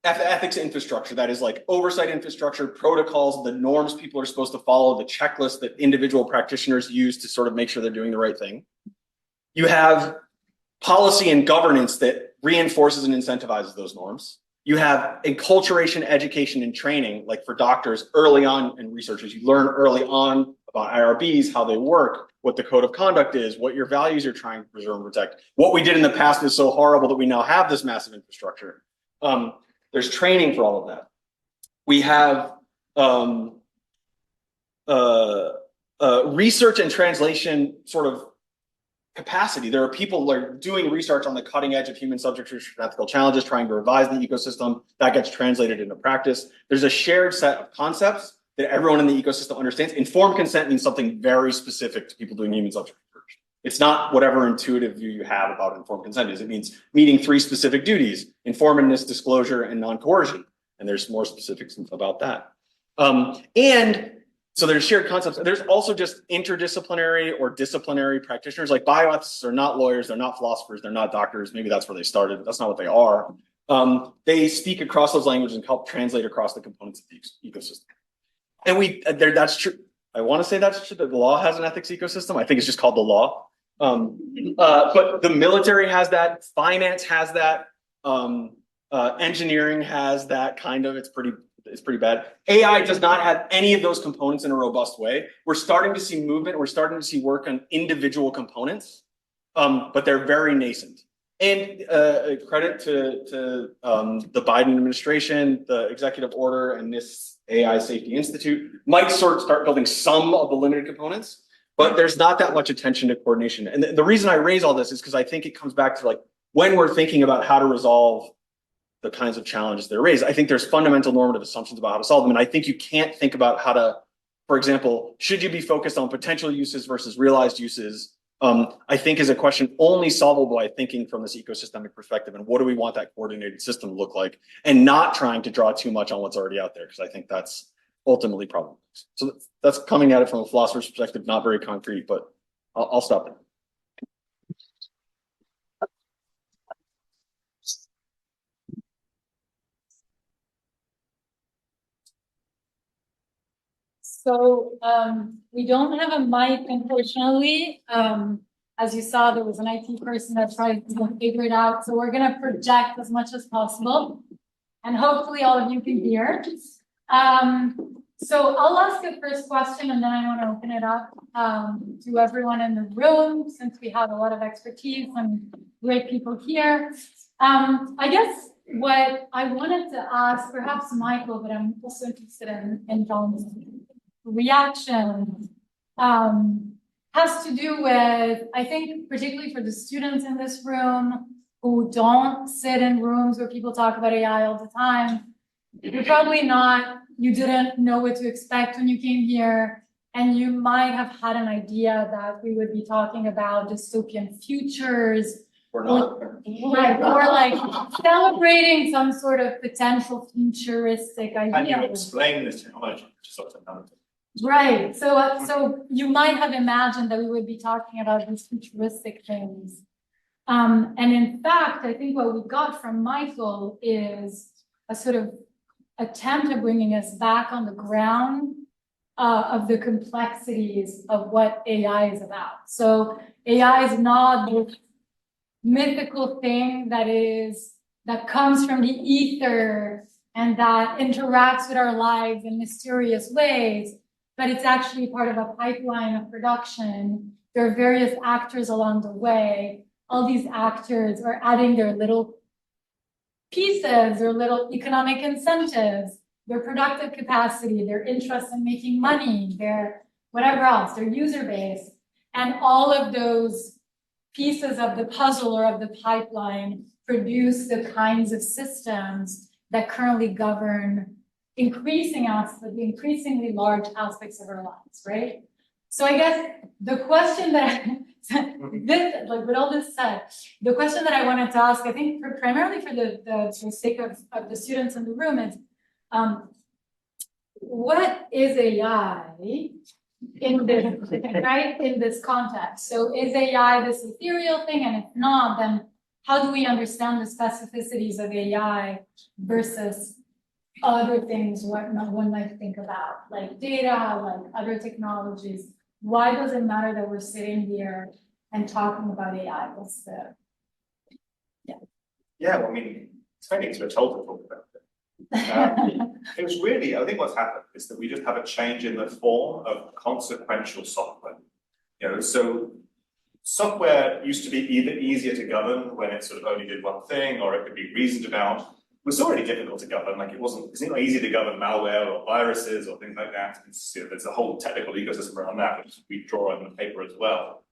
ethics infrastructure, that is like oversight infrastructure, protocols, the norms people are supposed to follow, the checklist that individual practitioners use to sort of make sure they're doing the right thing. You have policy and governance that reinforces and incentivizes those norms. You have enculturation, education, and training, like for doctors early on and researchers. You learn early on about IRBs, how they work, what the code of conduct is, what your values are trying to preserve and protect. What we did in the past is so horrible that we now have this massive infrastructure. There's training for all of that. We have research and translation sort of capacity. There are people that are doing research on the cutting edge of human subject research and ethical challenges, trying to revise the ecosystem. That gets translated into practice. There's a shared set of concepts that everyone in the ecosystem understands. Informed consent means something very specific to people doing human subject research. It's not whatever intuitive view you have about informed consent is. It means meeting 3 specific duties: informativeness, disclosure, and non-coercion. And there's more specifics about that. And so there's shared concepts. There's also just interdisciplinary or disciplinary practitioners. Like bioethicists are not lawyers, they're not philosophers, they're not doctors. Maybe that's where they started, but that's not what they are. They speak across those languages and help translate across the components of the ecosystem. And that's true. I want to say that's true, that the law has an ethics ecosystem. I think it's just called the law. But the military has that, finance has that, engineering has that kind of, it's pretty bad. AI does not have any of those components in a robust way. We're starting to see movement. We're starting to see work on individual components, but they're very nascent. And credit to the Biden administration, the executive order, and this AI Safety Institute might sort of start building some of the limited components, but there's not that much attention to coordination. And the reason I raise all this is because I think it comes back to like when we're thinking about how to resolve the kinds of challenges that are raised, I think there's fundamental normative assumptions about how to solve them. And I think you can't think about how to, for example, should you be focused on potential uses versus realized uses? I think is a question only solvable by thinking from this ecosystemic perspective and what do we want that coordinated system to look like, and not trying to draw too much on what's already out there, because I think that's ultimately problematic. So that's coming at it from a philosopher's perspective, not very concrete, but I'll stop there. So we don't have a mic, unfortunately. As you saw, there was an IT person that tried to figure it out. So we're going to project as much as possible. And hopefully all of you can hear. So I'll ask the first question, and then I want to open it up to everyone in the room, since we have a lot of expertise and great people here. I guess what I wanted to ask, perhaps Michael, but I'm also interested in John's reaction, has to do with, I think, particularly for the students in this room who don't sit in rooms where people talk about AI all the time. You're probably not, you didn't know what to expect when you came here, and you might have had an idea that we would be talking about dystopian futures. Or not. Right, or like celebrating some sort of potential futuristic idea. Can you explain this technology? Right, so you might have imagined that we would be talking about these futuristic things. And in fact, I think what we got from Michael is a sort of attempt at bringing us back on the ground of the complexities of what AI is about. So AI is not this mythical thing that comes from the ether and that interacts with our lives in mysterious ways, but it's actually part of a pipeline of production. There are various actors along the way. All these actors are adding their little pieces, their little economic incentives, their productive capacity, their interest in making money, their whatever else, their user base. And all of those pieces of the puzzle or of the pipeline produce the kinds of systems that currently govern increasingly large aspects of our lives, right? So I guess the question that with all this said, the question that I wanted to ask, I think primarily for the sake of the students in the room is, what is AI in this, right, in this context? So is AI this ethereal thing? And if not, then how do we understand the specificities of AI versus other things what one might think about, like data, like other technologies? Why does it matter that we're sitting here and talking about AI? What's the, Yeah, well, I mean, it's only to a told to talk about it. It was really, I think what's happened is that we just have a change in the form of consequential software. You know, so software used to be either easier to govern when it sort of only did one thing, or it could be reasoned about. It was already difficult to govern. Like it's not easy to govern malware or viruses or things like that. It's, you know, there's a whole technical ecosystem around that, which we draw on the paper as well.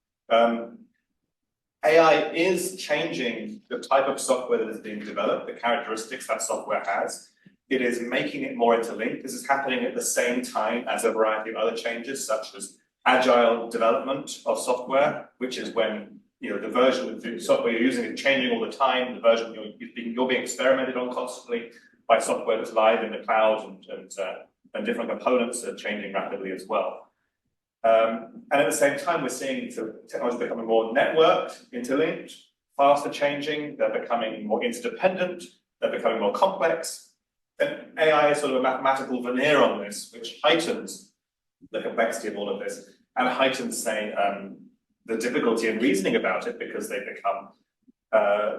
AI is changing the type of software that is being developed, the characteristics that software has. It is making it more interlinked. This is happening at the same time as a variety of other changes, such as agile development of software, which is when, you know, the version of the software you're using is changing all the time. The version you're being experimented on constantly by software that's live in the cloud, and different components are changing rapidly as well. And at the same time, we're seeing technology becoming more networked, interlinked, faster changing. They're becoming more interdependent. They're becoming more complex. And AI is sort of a mathematical veneer on this, which heightens the complexity of all of this and heightens, say, the difficulty in reasoning about it, because they become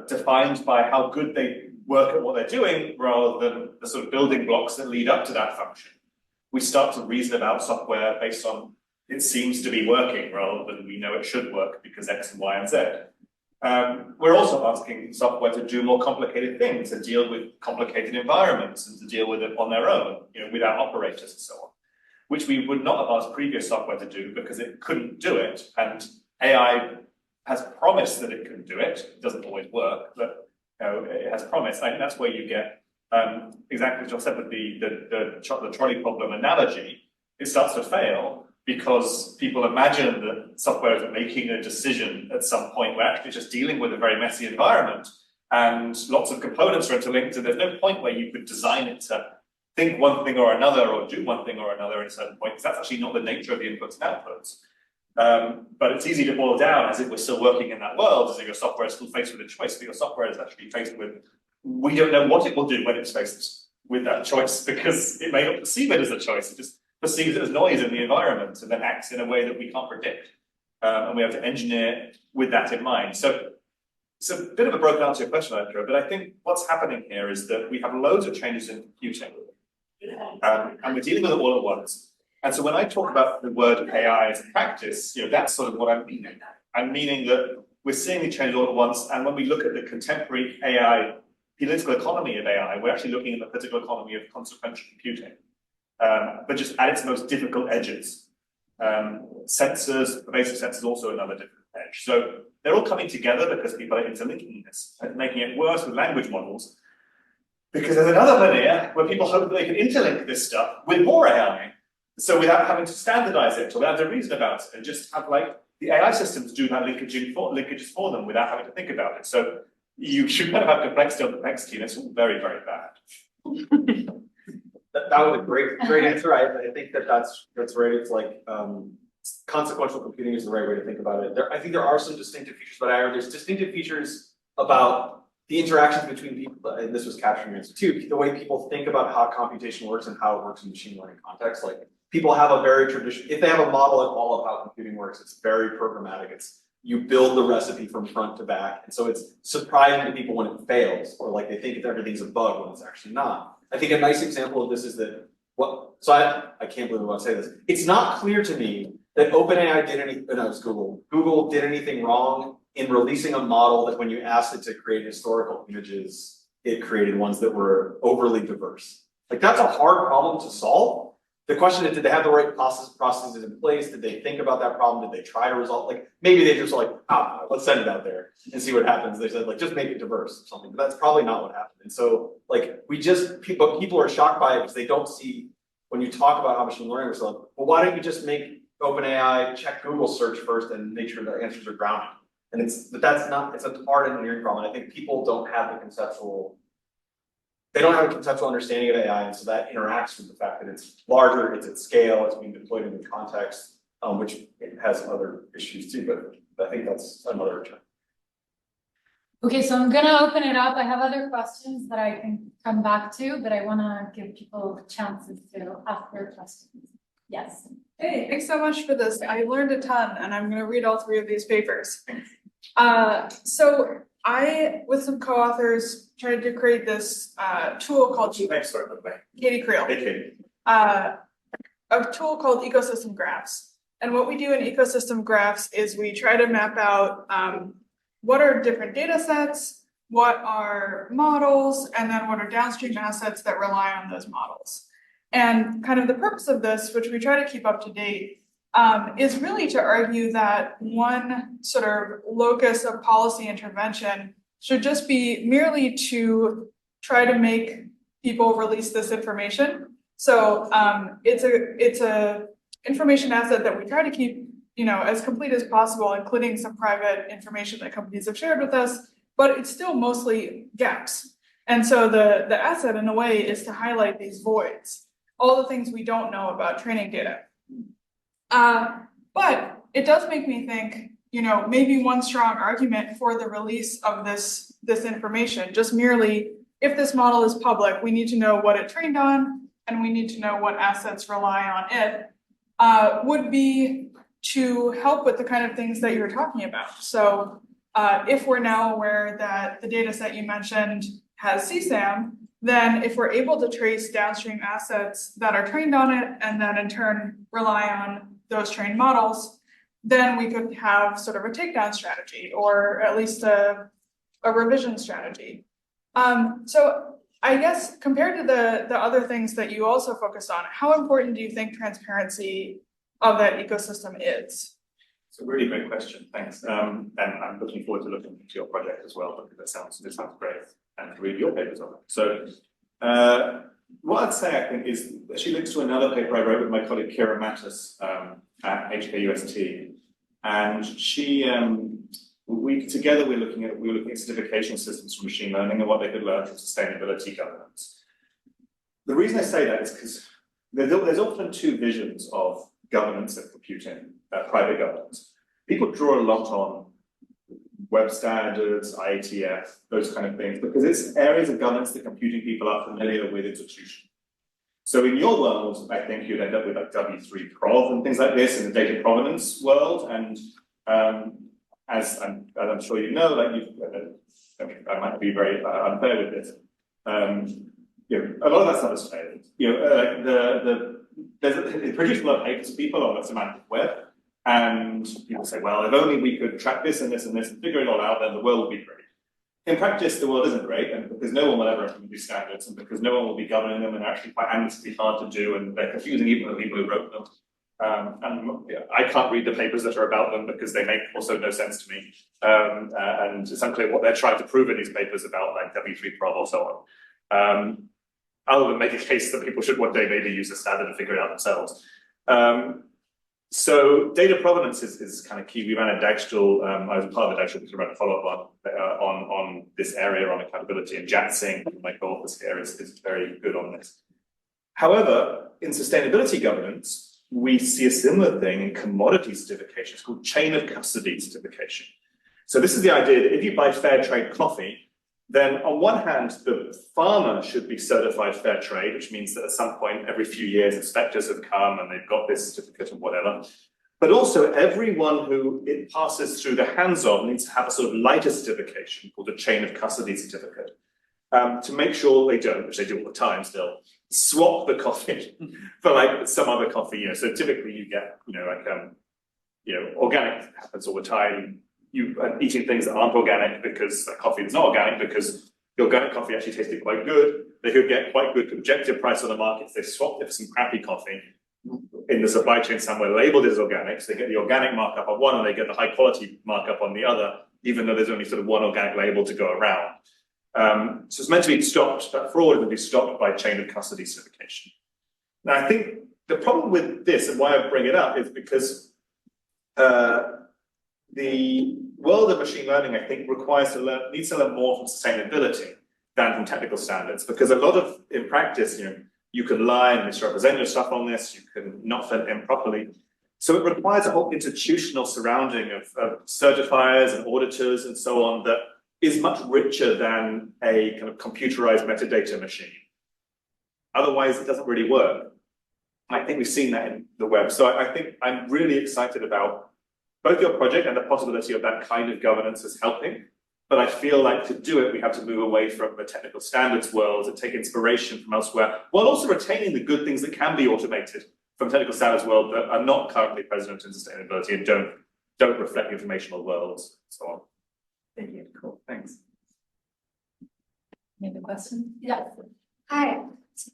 defined by how good they work at what they're doing rather than the sort of building blocks that lead up to that function. We start to reason about software based on it seems to be working rather than we know it should work because X and Y and Z. We're also asking software to do more complicated things, to deal with complicated environments and to deal with it on their own, you know, without operators and so on, which we would not have asked previous software to do because it couldn't do it. And AI has promised that it can do it. It doesn't always work, but you know, it has promised. I think that's where you get exactly what I said with the trolley problem analogy. It starts to fail because people imagine that software is making a decision at some point. We're actually just dealing with a very messy environment and lots of components are interlinked, and there's no point where you could design it to think one thing or another or do one thing or another at a certain point, because that's actually not the nature of the inputs and outputs. But it's easy to boil down as if we're still working in that world, as if your software is still faced with a choice, but your software is actually faced with, we don't know what it will do when it's faced with that choice, because it may not perceive it as a choice. It just perceives it as noise in the environment and then acts in a way that we can't predict. And we have to engineer with that in mind. So it's a bit of a broken answer to your question, Andrew, but I think what's happening here is that we have loads of changes in computing, and we're dealing with it all at once. And so when I talk about the word AI as a practice, you know, that's sort of what I'm meaning. I'm meaning that we're seeing the change all at once, and when we look at the contemporary AI, political economy of AI, we're actually looking at the political economy of consequential computing. But just at its most difficult edges. Sensors, pervasive sensors, also another difficult edge. So they're all coming together because people are interlinking this and making it worse with language models. Because there's another linear where people hope that they can interlink this stuff with more AI. So without having to standardize it or without to reason about it, and just have like the AI systems do that linkages for them without having to think about it. So you should kind of have complexity on complexity, and it's all very, very bad. That was a great answer. I think that's right. It's like consequential computing is the right way to think about it. I think there are some distinctive features, but there's distinctive features about the interactions between people, and this was captured in your answer too, the way people think about how computation works and how it works in machine learning context. Like people have a very traditional, if they have a model at all of how computing works, it's very programmatic. It's you build the recipe from front to back. And so it's surprising to people when it fails, or like they think everything's a bug when it's actually not. I think a nice example of this is that I can't believe I'm about to say this. It's not clear to me that OpenAI did anything, no, it's Google. Google did anything wrong in releasing a model that when you asked it to create historical images, it created ones that were overly diverse. Like that's a hard problem to solve. The question is, did they have the right processes in place? Did they think about that problem? Did they try to resolve? Like maybe they just like, let's send it out there and see what happens. They said like, just make it diverse or something. But that's probably not what happened. And so like people are shocked by it because they don't see when you talk about how machine learning was like, well, why don't you just make OpenAI check Google search first and make sure the answers are grounded? And it's a hard engineering problem. And I think people don't have the conceptual understanding of AI, and so that interacts with the fact that it's larger, it's at scale, it's being deployed in the context, which it has other issues too, but I think that's another term. Okay, so I'm gonna open it up. I have other questions that I can come back to, but I wanna give people chances to ask their questions. Yes. Hey, thanks so much for this. I learned a ton and I'm gonna read all 3 of these papers. So I, with some co-authors, tried to create this tool called Katie Creel. Hey, Katie. A tool called ecosystem graphs. And what we do in ecosystem graphs is we try to map out what are different data sets, what are models, and then what are downstream assets that rely on those models. And kind of the purpose of this, which we try to keep up to date, is really to argue that one sort of locus of policy intervention should just be merely to try to make people release this information. So it's a information asset that we try to keep, as complete as possible, including some private information that companies have shared with us, but it's still mostly gaps. And so the asset in a way is to highlight these voids, all the things we don't know about training data. But it does make me think, maybe one strong argument for the release of this information, just merely if this model is public, we need to know what it trained on, and we need to know what assets rely on it, would be to help with the kind of things that you're talking about. So if we're now aware that the data set you mentioned has CSAM, then if we're able to trace downstream assets that are trained on it and then in turn rely on those trained models, then we could have sort of a takedown strategy or at least a revision strategy. So I guess compared to the other things that you also focus on, how important do you think transparency of that ecosystem is? It's a really great question, thanks. And I'm looking forward to looking into your project as well, because it sounds great, and to read your papers on it. So what I'd say, I think, is she links to another paper I wrote with my colleague Kira Mattis at HKUST, and we were looking at certification systems for machine learning and what they could learn from sustainability governance. The reason I say that is because there's often 2 visions of governance and computing, private governance. People draw a lot on web standards, IATF, those kind of things, because it's areas of governance that computing people are familiar with institutionally. So in your world, I think you'd end up with like W3 Prov and things like this in the data provenance world. And as I'm sure you know, I might be very unfair with this. A lot of that stuff is failed. It produced a lot of papers for people on the semantic web. And people say, well, if only we could track this and this and this and figure it all out, then the world would be great. In practice, the world isn't great, and because no one will ever implement these standards, and because no one will be governing them, and they're actually quite endlessly hard to do, and they're confusing even the people who wrote them. I can't read the papers that are about them because they make also no sense to me. And it's unclear what they're trying to prove in these papers about like W3 Prov or so on. Other than make a case that people should one day maybe use a standard and figure it out themselves. So data provenance is kind of key. We ran a Dagstall, I was part of a Dagstall because we ran a follow-up on this area on accountability, and Jat Singh, my co-author here, is very good on this. However, in sustainability governance, we see a similar thing in commodity certification. It's called chain of custody certification. So this is the idea that if you buy fair trade coffee, then on one hand, the farmer should be certified fair trade, which means that at some point every few years, inspectors have come and they've got this certificate or whatever. But also everyone who it passes through the hands of needs to have a sort of lighter certification called a chain of custody certificate to make sure they don't, which they do all the time still, swap the coffee for like some other coffee. So typically you get, organic happens all the time. You are eating things that aren't organic because the coffee is not organic because the organic coffee actually tasted quite good. They could get quite good objective price on the market if they swapped it for some crappy coffee in the supply chain somewhere labeled as organic. So they get the organic markup on one and they get the high quality markup on the other, even though there's only sort of one organic label to go around. So it's meant to be stopped, that fraud is meant to be stopped by chain of custody certification. Now, I think the problem with this and why I bring it up is because the world of machine learning, I think, needs to learn more from sustainability than from technical standards, because a lot of, in practice, you can lie and misrepresent your stuff on this, you can not fill it in properly. So it requires a whole institutional surrounding of certifiers and auditors and so on that is much richer than a kind of computerized metadata machine. Otherwise, it doesn't really work. I think we've seen that in the web. So I think I'm really excited about both your project and the possibility of that kind of governance as helping. But I feel like to do it, we have to move away from the technical standards world and take inspiration from elsewhere, while also retaining the good things that can be automated from technical standards world that are not currently present in sustainability and don't reflect the informational worlds and so on. Thank you. Cool. Thanks. You have a question? Yeah. Hi.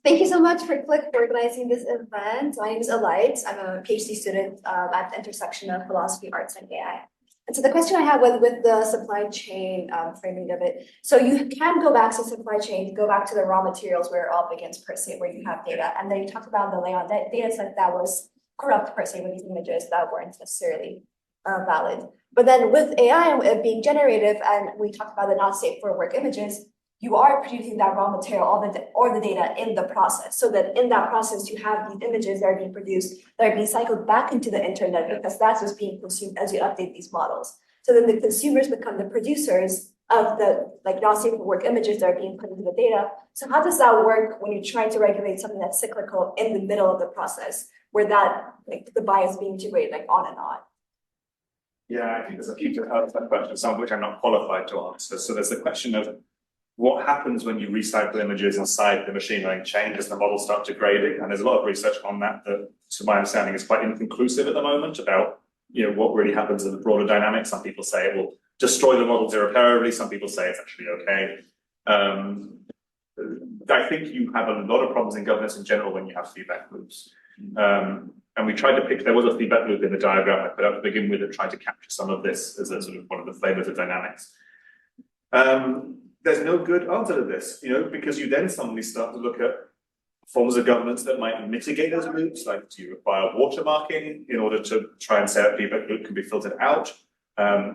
Thank you so much for Click for organizing this event. My name is Elite. I'm a PhD student at the intersection of philosophy, arts, and AI. And so the question I have was with the supply chain framing of it. So you can go back to supply chain, go back to the raw materials where it all begins per se, where you have data. And then you talked about the layout that data set that was corrupt per se with these images that weren't necessarily valid. But then with AI and it being generative, and we talked about the not safe for work images, you are producing that raw material or the data in the process, so that in that process you have these images that are being produced that are being cycled back into the internet because that's what's being consumed as you update these models. So then the consumers become the producers of the not safe for work images that are being put into the data. So how does that work when you're trying to regulate something that's cyclical in the middle of the process, where that the bias is being integrated on and on? Yeah, I think there's a few to answer that question, some of which I'm not qualified to answer. So there's the question of what happens when you recycle images inside the machine learning chain? Does the model start degrading? And there's a lot of research on that to my understanding, is quite inconclusive at the moment about what really happens in the broader dynamics. Some people say it will destroy the models irreparably. Some people say it's actually okay. I think you have a lot of problems in governance in general when you have feedback loops. And we tried to there was a feedback loop in the diagram I put up to begin with that tried to capture some of this as a sort of one of the flavors of dynamics. There's no good answer to this, because you then suddenly start to look at forms of governance that might mitigate those loops, like do you require watermarking in order to try and say that feedback loop can be filtered out?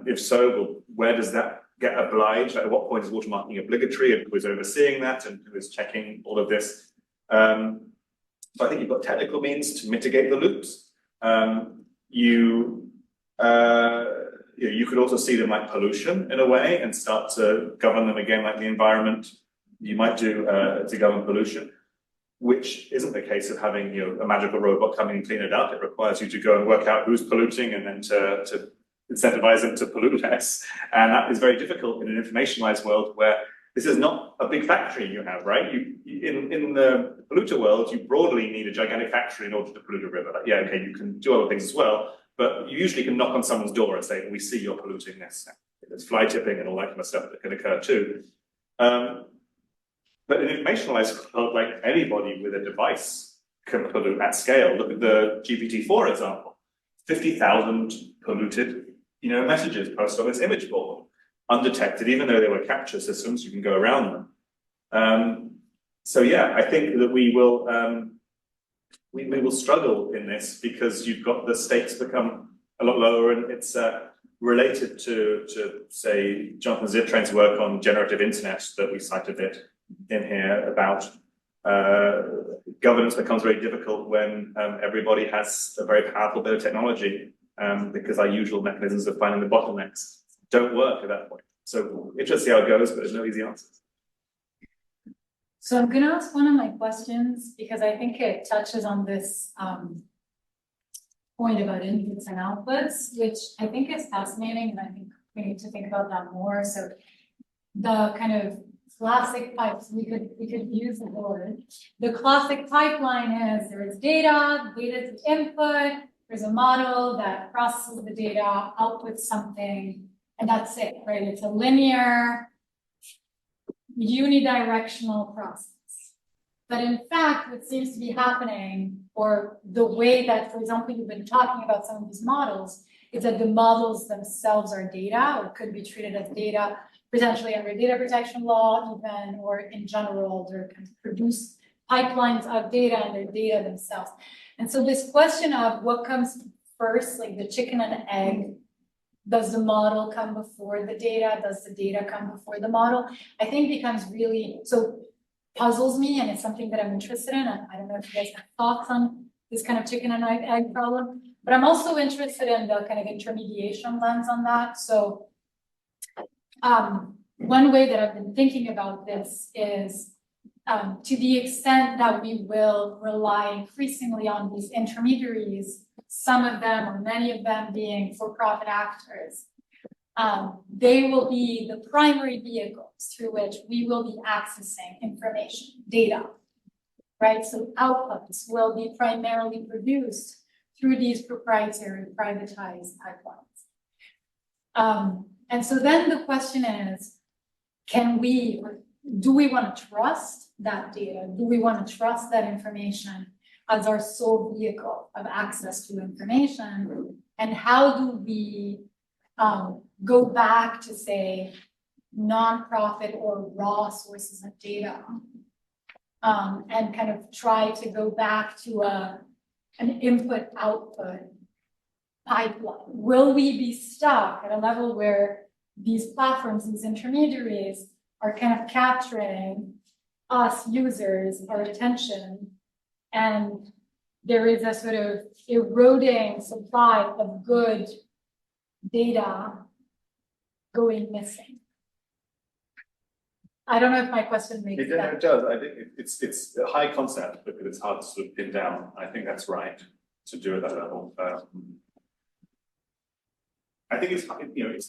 If so, well, where does that get obliged? At what point is watermarking obligatory, and who is overseeing that, and who is checking all of this? So I think you've got technical means to mitigate the loops. You could also see them like pollution in a way and start to govern them again like the environment. You might do to govern pollution, which isn't the case of having a magical robot coming and clean it up. It requires you to go and work out who's polluting and then to incentivize them to pollute less. And that is very difficult in an informationalized world where this is not a big factory you have, right? In the polluter world, you broadly need a gigantic factory in order to pollute a river. Like, yeah, okay, you can do other things as well, but you usually can knock on someone's door and say, we see you're polluting this. There's fly tipping and all that kind of stuff that can occur too. But in informationalized world, like anybody with a device can pollute at scale. Look at the GPT-4 example. 50,000 polluted, messages posted on its image board. Undetected, even though they were capture systems, you can go around them. So yeah, I think that we will struggle in this because you've got the stakes become a lot lower, and it's related to say Jonathan Zittrain's work on generative internet that we cited it in here about Governance becomes very difficult when everybody has a very powerful bit of technology, because our usual mechanisms of finding the bottlenecks don't work at that point. So interesting to see how it goes, but there's no easy answers. So I'm gonna ask one of my questions because I think it touches on this point about inputs and outputs, which I think is fascinating, and I think we need to think about that more. So the kind of classic pipes, we could use the word. The classic pipeline is there is data to input, there's a model that processes the data, outputs something, and that's it, right? It's a linear, unidirectional process. But in fact, what seems to be happening, or the way that, for example, you've been talking about some of these models, is that the models themselves are data, or could be treated as data, potentially under data protection law even, or in general, they're kind of produce pipelines of data and their data themselves. And so this question of what comes first, like the chicken and egg, does the model come before the data? Does the data come before the model? I think becomes really, so puzzles me, and it's something that I'm interested in. And I don't know if you guys have thoughts on this kind of chicken and egg problem, but I'm also interested in the kind of intermediation lens on that. So one way that I've been thinking about this is to the extent that we will rely increasingly on these intermediaries, some of them or many of them being for-profit actors, they will be the primary vehicles through which we will be accessing information, data, right? So outputs will be primarily produced through these proprietary privatized pipelines. And so then the question is, do we want to trust that data? Do we want to trust that information as our sole vehicle of access to information? And how do we go back to, say, nonprofit or raw sources of data, and kind of try to go back to an input-output pipeline? Will we be stuck at a level where these platforms, these intermediaries, are kind of capturing us users, our attention, and there is a sort of eroding supply of good data going missing? I don't know if my question makes sense. It does. I think it's a high concept because it's hard to sort of pin down. I think that's right to do at that level. I think it's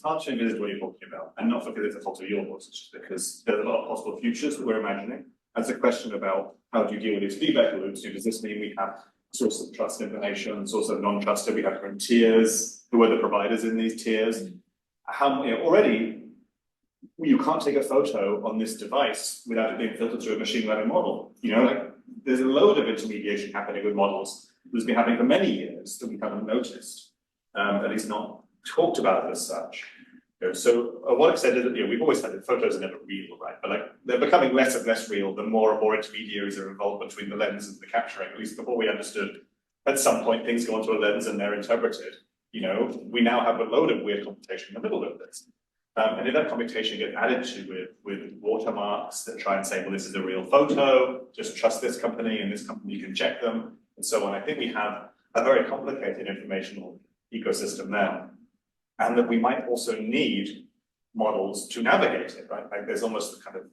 hard to envisage what you're talking about, and not because it's a fault of yours, it's just because there's a lot of possible futures that we're imagining. That's a question about how do you deal with these feedback loops. Does this mean we have source of trusted information, source of non-trusted? We have different tiers. Who are the providers in these tiers? Already you can't take a photo on this device without it being filtered through a machine learning model. There's a load of intermediation happening with models that's been happening for many years that we haven't noticed, at least not talked about it as such. So what I've said is that we've always had that photos are never real, right? But they're becoming less and less real the more and more intermediaries are involved between the lens and the capturing. At least before we understood at some point things go onto a lens and they're interpreted. We now have a load of weird computation in the middle of this. And if that computation gets added to with watermarks that try and say, well, this is a real photo, just trust this company and this company can check them, and so on. I think we have a very complicated informational ecosystem now. And that we might also need models to navigate it, right? Like there's almost a kind of,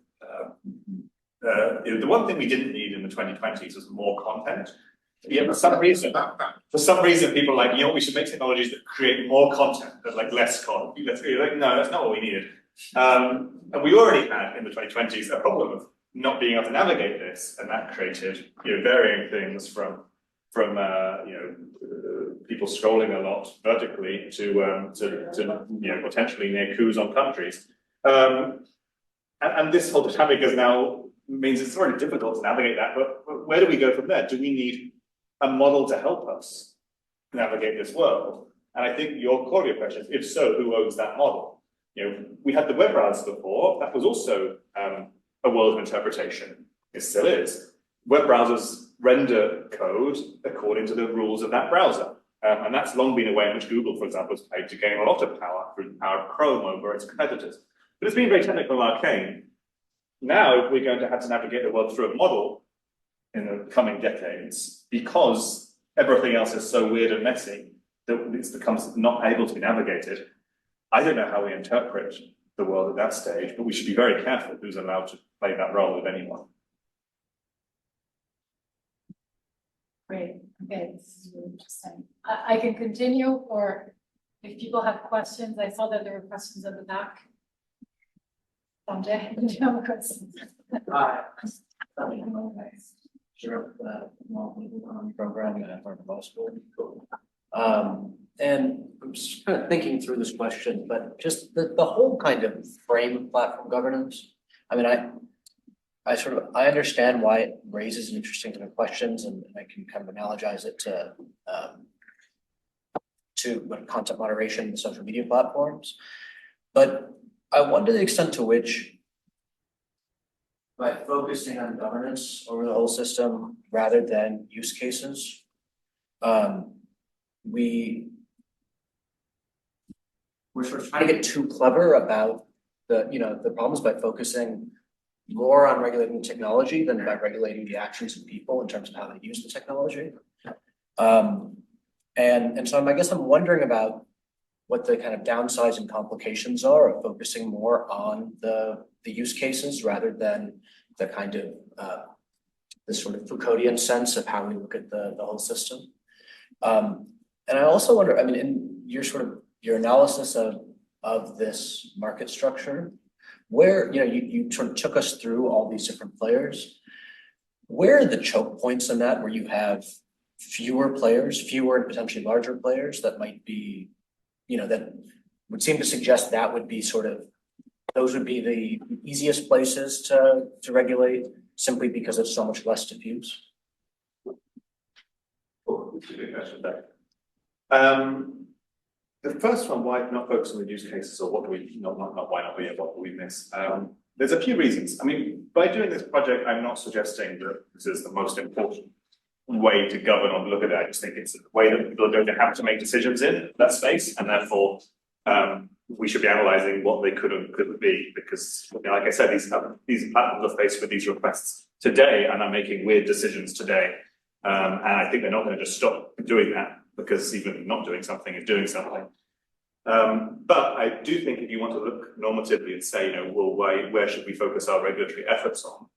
the one thing we didn't need in the 2020s was more content. Yeah, for some reason, people are like, we should make technologies that create more content, but like less content. No, that's not what we needed. And we already had in the 2020s a problem of not being able to navigate this, and that created varying things from people scrolling a lot vertically to potentially near coups on countries. And this whole dynamic now means it's very difficult to navigate that, but where do we go from there? Do we need a model to help us navigate this world? And I think your core of your question is, if so, who owns that model? We had the web browser before. That was also a world of interpretation. It still is. Web browsers render code according to the rules of that browser. And that's long been a way in which Google, for example, has paid to gain a lot of power through the power of Chrome over its competitors. But it's been very technical and arcane. Now, if we're going to have to navigate the world through a model, in the coming decades because everything else is so weird and messy that it becomes not able to be navigated. I don't know how we interpret the world at that stage, but we should be very careful who's allowed to play that role with anyone. Great, okay, this is really interesting. I can continue, or if people have questions, I saw that there were questions at the back. Sanjay, do you have a question? Sure, programming at Harvard Law School. And I'm just kind of thinking through this question, but just the whole kind of frame of platform governance. I mean, I understand why it raises an interesting kind of questions, and I can kind of analogize it to content moderation and social media platforms. But I wonder the extent to which, by focusing on governance over the whole system rather than use cases, we're sort of trying to get too clever about the problems by focusing more on regulating technology than by regulating the actions of people in terms of how they use the technology. And so I guess I'm wondering about what the kind of downsides and complications are of focusing more on the use cases rather than the kind of this sort of Foucauldian sense of how we look at the whole system. And I also wonder, I mean, in your analysis of this market structure, where you sort of took us through all these different players, where are the choke points in that, where you have fewer players, fewer and potentially larger players that might be, that would seem to suggest that would be those would be the easiest places to regulate simply because it's so much less diffuse? The first one, why not focus on the use cases, or what do we not why not we, what do we miss? There's a few reasons. I mean, by doing this project, I'm not suggesting that this is the most important way to govern or look at it. I just think it's a way that people are going to have to make decisions in that space, and therefore we should be analysing what they could and couldn't be, because like I said, these platforms are faced with these requests today and are making weird decisions today, and I think they're not going to just stop doing that, because even not doing something is doing something. But I do think if you want to look normatively and say, well, where should we focus our regulatory efforts on?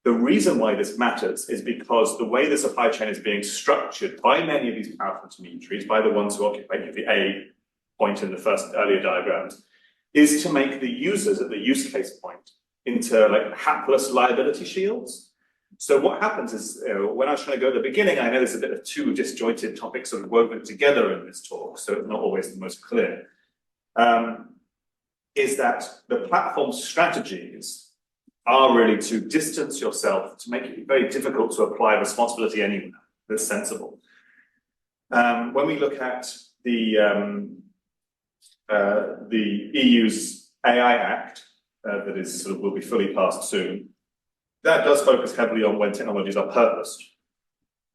The reason why this matters is because the way the supply chain is being structured by many of these powerful intermediaries, by the ones who occupy the A point in the first earlier diagrams, is to make the users at the use case point into like hapless liability shields. So what happens is, when I was trying to go at the beginning, I know there's a bit of two disjointed topics sort of woven together in this talk, so it's not always the most clear, is that the platform strategies are really to distance yourself, to make it very difficult to apply responsibility anywhere that's sensible. When we look at the EU's AI Act, that is will be fully passed soon, that does focus heavily on when technologies are purposed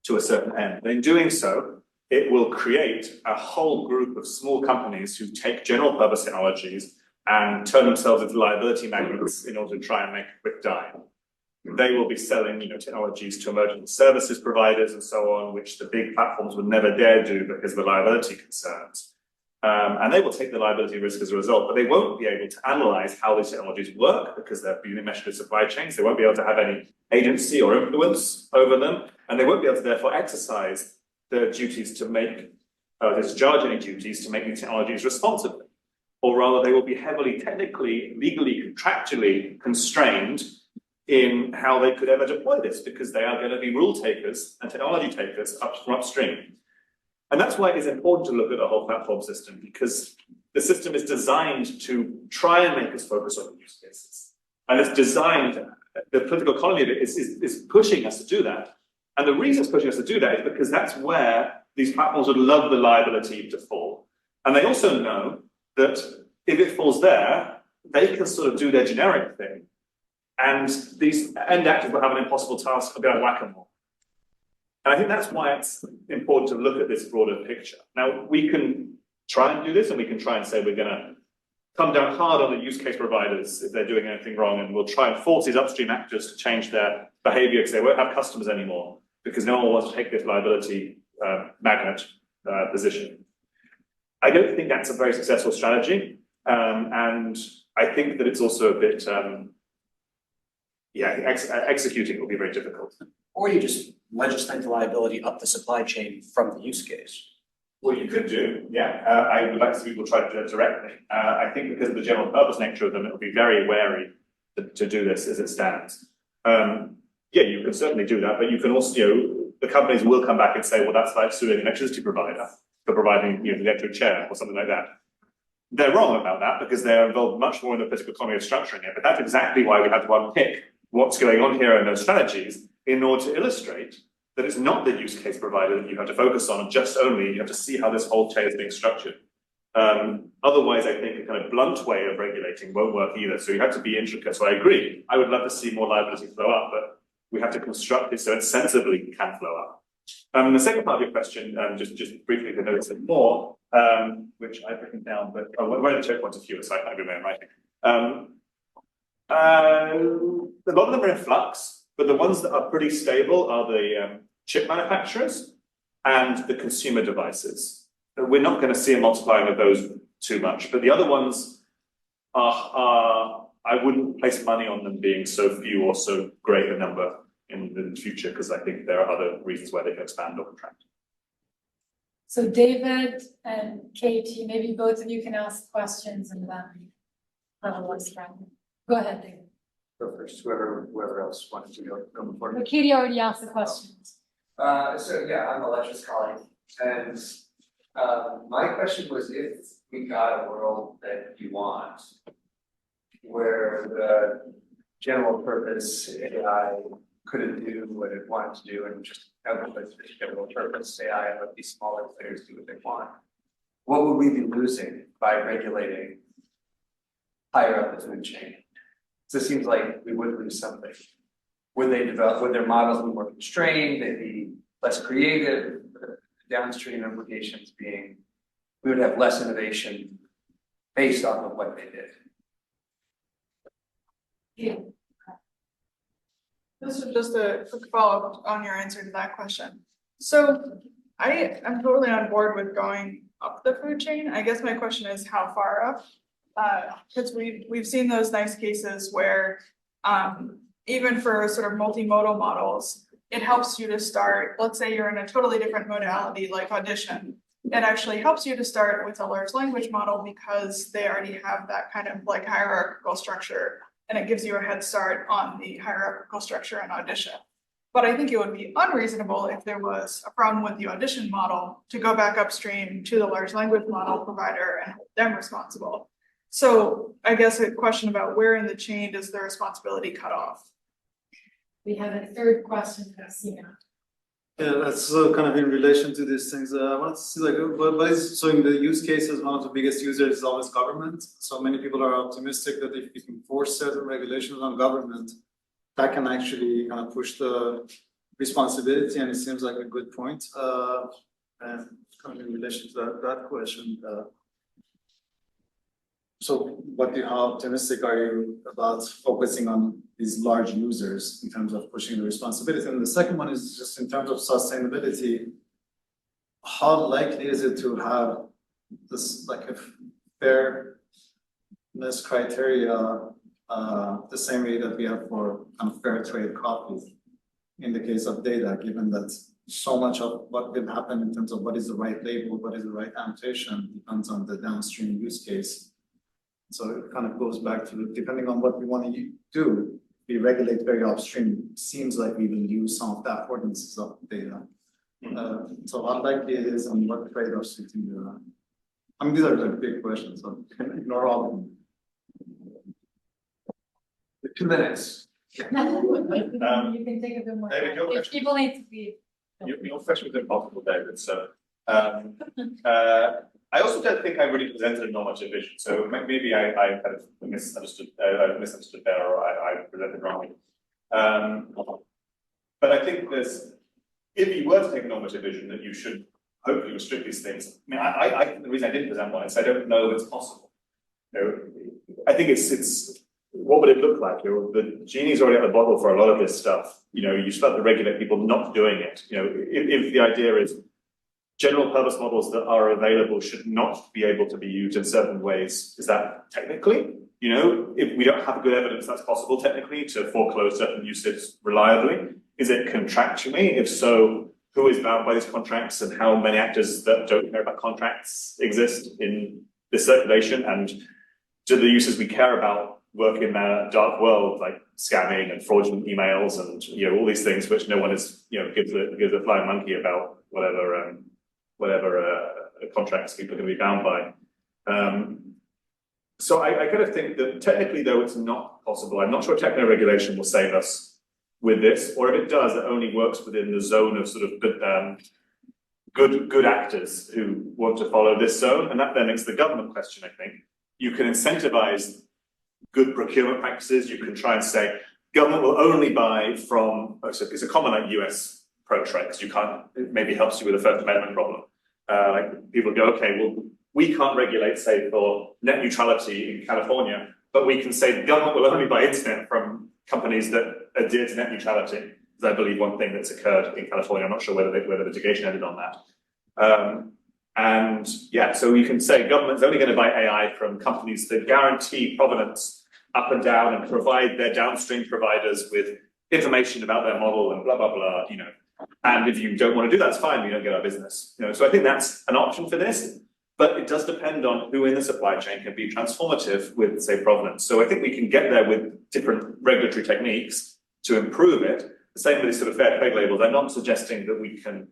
to a certain end. And in doing so, it will create a whole group of small companies who take general purpose technologies and turn themselves into liability magnets in order to try and make a quick dime. They will be selling, technologies to emergent services providers and so on, which the big platforms would never dare do because of the liability concerns. And they will take the liability risk as a result, but they won't be able to analyze how these technologies work because they're being meshed with supply chains. They won't be able to have any agency or influence over them, and they won't be able to therefore exercise the duties to make, discharge any duties to make these technologies responsibly. Or rather, they will be heavily technically, legally, contractually constrained in how they could ever deploy this, because they are going to be rule takers and technology takers from upstream. And that's why it is important to look at the whole platform system, because the system is designed to try and make us focus on use cases. And it's designed, the political economy of it is pushing us to do that. And the reason it's pushing us to do that is because that's where these platforms would love the liability to fall. And they also know that if it falls there, they can sort of do their generic thing. And these end actors will have an impossible task of going whack-a-mole. And I think that's why it's important to look at this broader picture. Now, we can try and do this, and we can try and say we're going to come down hard on the use case providers if they're doing anything wrong, and we'll try and force these upstream actors to change their behavior because they won't have customers anymore because no one wants to take this liability magnet position. I don't think that's a very successful strategy, and I think that it's also a bit, executing will be very difficult. Or you just legislate the liability up the supply chain from the use case. Well, you could do, I would like to see people try to do it directly. I think because of the general purpose nature of them, it will be very wary to do this as it stands. You can certainly do that, but you can also, the companies will come back and say, well, that's like suing an electricity provider for providing, the electric chair or something like that. They're wrong about that because they're involved much more in the political economy of structuring it. But that's exactly why we have to unpick what's going on here in those strategies in order to illustrate that it's not the use case provider that you have to focus on, just only you have to see how this whole chain is being structured. Otherwise, I think a kind of blunt way of regulating won't work either. So you have to be intricate. So I agree. I would love to see more liability flow up, but we have to construct it so it sensibly can flow up. The second part of your question, just briefly to notice it more, which I've written down, but where are the choke points of fewer, so I can't go there writing. A lot of them are in flux, but the ones that are pretty stable are the chip manufacturers and the consumer devices. We're not going to see a multiplying of those too much, but the other ones are I wouldn't place money on them being so few or so great a number in the future, because I think there are other reasons why they can expand or contract. So David and Katie, maybe both of you can ask questions and then go ahead, David. Go first, whoever else wanted to go before me. But Katie already asked the questions. So yeah, I'm Alexis calling, and my question was, if we got a world that you want, where the general purpose AI couldn't do what it wanted to do, and just output the general purpose AI and let these smaller players do what they want, what would we be losing by regulating higher up the food chain? So it seems like we would lose something. Would their models be more constrained? They'd be less creative? The downstream implications being we would have less innovation based off of what they did. Yeah. This is just a quick follow-up on your answer to that question. So I am totally on board with going up the food chain. I guess my question is how far up? Because we've seen those nice cases where even for sort of multimodal models, it helps you to start, let's say you're in a totally different modality like audition. It actually helps you to start with a large language model because they already have that kind of like hierarchical structure, and it gives you a head start on the hierarchical structure in audition. But I think it would be unreasonable if there was a problem with the audition model to go back upstream to the large language model provider and hold them responsible. So I guess a question about where in the chain does the responsibility cut off? We have a third question from Sina. Yeah, that's kind of in relation to these things. I want to see so in the use cases, one of the biggest users is always government. So many people are optimistic that if we can force certain regulations on government, that can actually kind of push the responsibility, and it seems like a good point. And kind of in relation to that question, so how optimistic are you about focusing on these large users in terms of pushing the responsibility? And the second one is just in terms of sustainability, how likely is it to have this like a fairness criteria the same way that we have for kind of fair trade coffee in the case of data, given that so much of what will happen in terms of what is the right label, what is the right annotation depends on the downstream use case. So it kind of goes back to, depending on what we want to do, we regulate very upstream. Seems like we will use some of the affordances of data. So how likely it is and what trade-offs you can do. I mean, these are the big questions, so you can ignore all of them. 2 minutes. You can take a bit more. David, your If people need to leave. Your question was impossible, David. So I also don't think I really presented a normative vision. So maybe I kind of misunderstood there, or I presented wrongly. But I think if you were to take a normative vision, that you should hopefully restrict these things. I mean, the reason I didn't present one is I don't know if it's possible. I think it's what would it look like? The genie's already out of the bottle for a lot of this stuff. You start to regulate people not doing it. If the idea is general purpose models that are available should not be able to be used in certain ways, is that technically? If we don't have good evidence that's possible technically to foreclose certain uses reliably, is it contractually? If so, who is bound by these contracts and how many actors that don't care about contracts exist in this circulation? And do the uses we care about work in that dark world, like scamming and fraudulent emails and all these things which no one is gives a flying monkey about whatever contracts people are going to be bound by. So I kind of think that technically, though, it's not possible. I'm not sure techno regulation will save us with this, or if it does, it only works within the zone of sort of good actors who want to follow this zone, and that then makes the government question. I think you can incentivize good procurement practices. You can try and say government will only buy from. It's a common like US approach, right? Because you can't. It maybe helps you with a First Amendment problem. Like people go, okay, well, we can't regulate, say, for net neutrality in California, but we can say the government will only buy internet from companies that adhere to net neutrality. Is I believe one thing that's occurred in California. I'm not sure whether the litigation ended on that. And yeah, so you can say government's only going to buy AI from companies that guarantee provenance up and down and provide their downstream providers with information about their model and blah, blah, blah, And if you don't want to do that, it's fine, we don't get our business. So I think that's an option for this, but it does depend on who in the supply chain can be transformative with, say, provenance. So I think we can get there with different regulatory techniques to improve it. The same with these sort of fair trade labels. I'm not suggesting that we can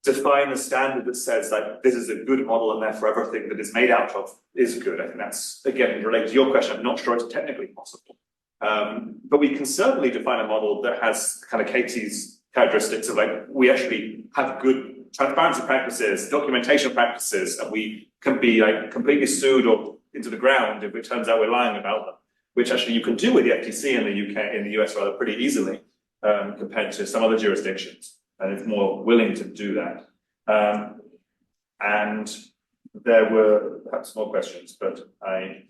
define a standard that says like this is a good model and therefore everything that is made out of is good. I think that's, again, related to your question. I'm not sure it's technically possible. But we can certainly define a model that has kind of Katie's characteristics of like, we actually have good transparency practices, documentation practices, and we can be like completely sued or into the ground if it turns out we're lying about them, which actually you can do with the FTC in the US rather pretty easily compared to some other jurisdictions, and it's more willing to do that. And there were perhaps more questions, but I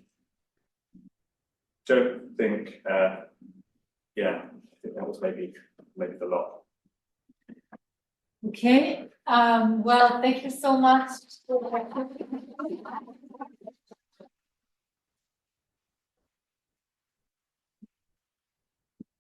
don't think, I think that was maybe the lot. Okay, well, thank you so much.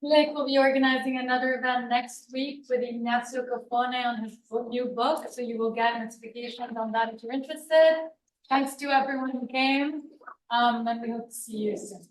Blake will be organizing another event next week with Ignacio Cofone on his new book, so you will get notifications on that if you're interested. Thanks to everyone who came, and we hope to see you soon.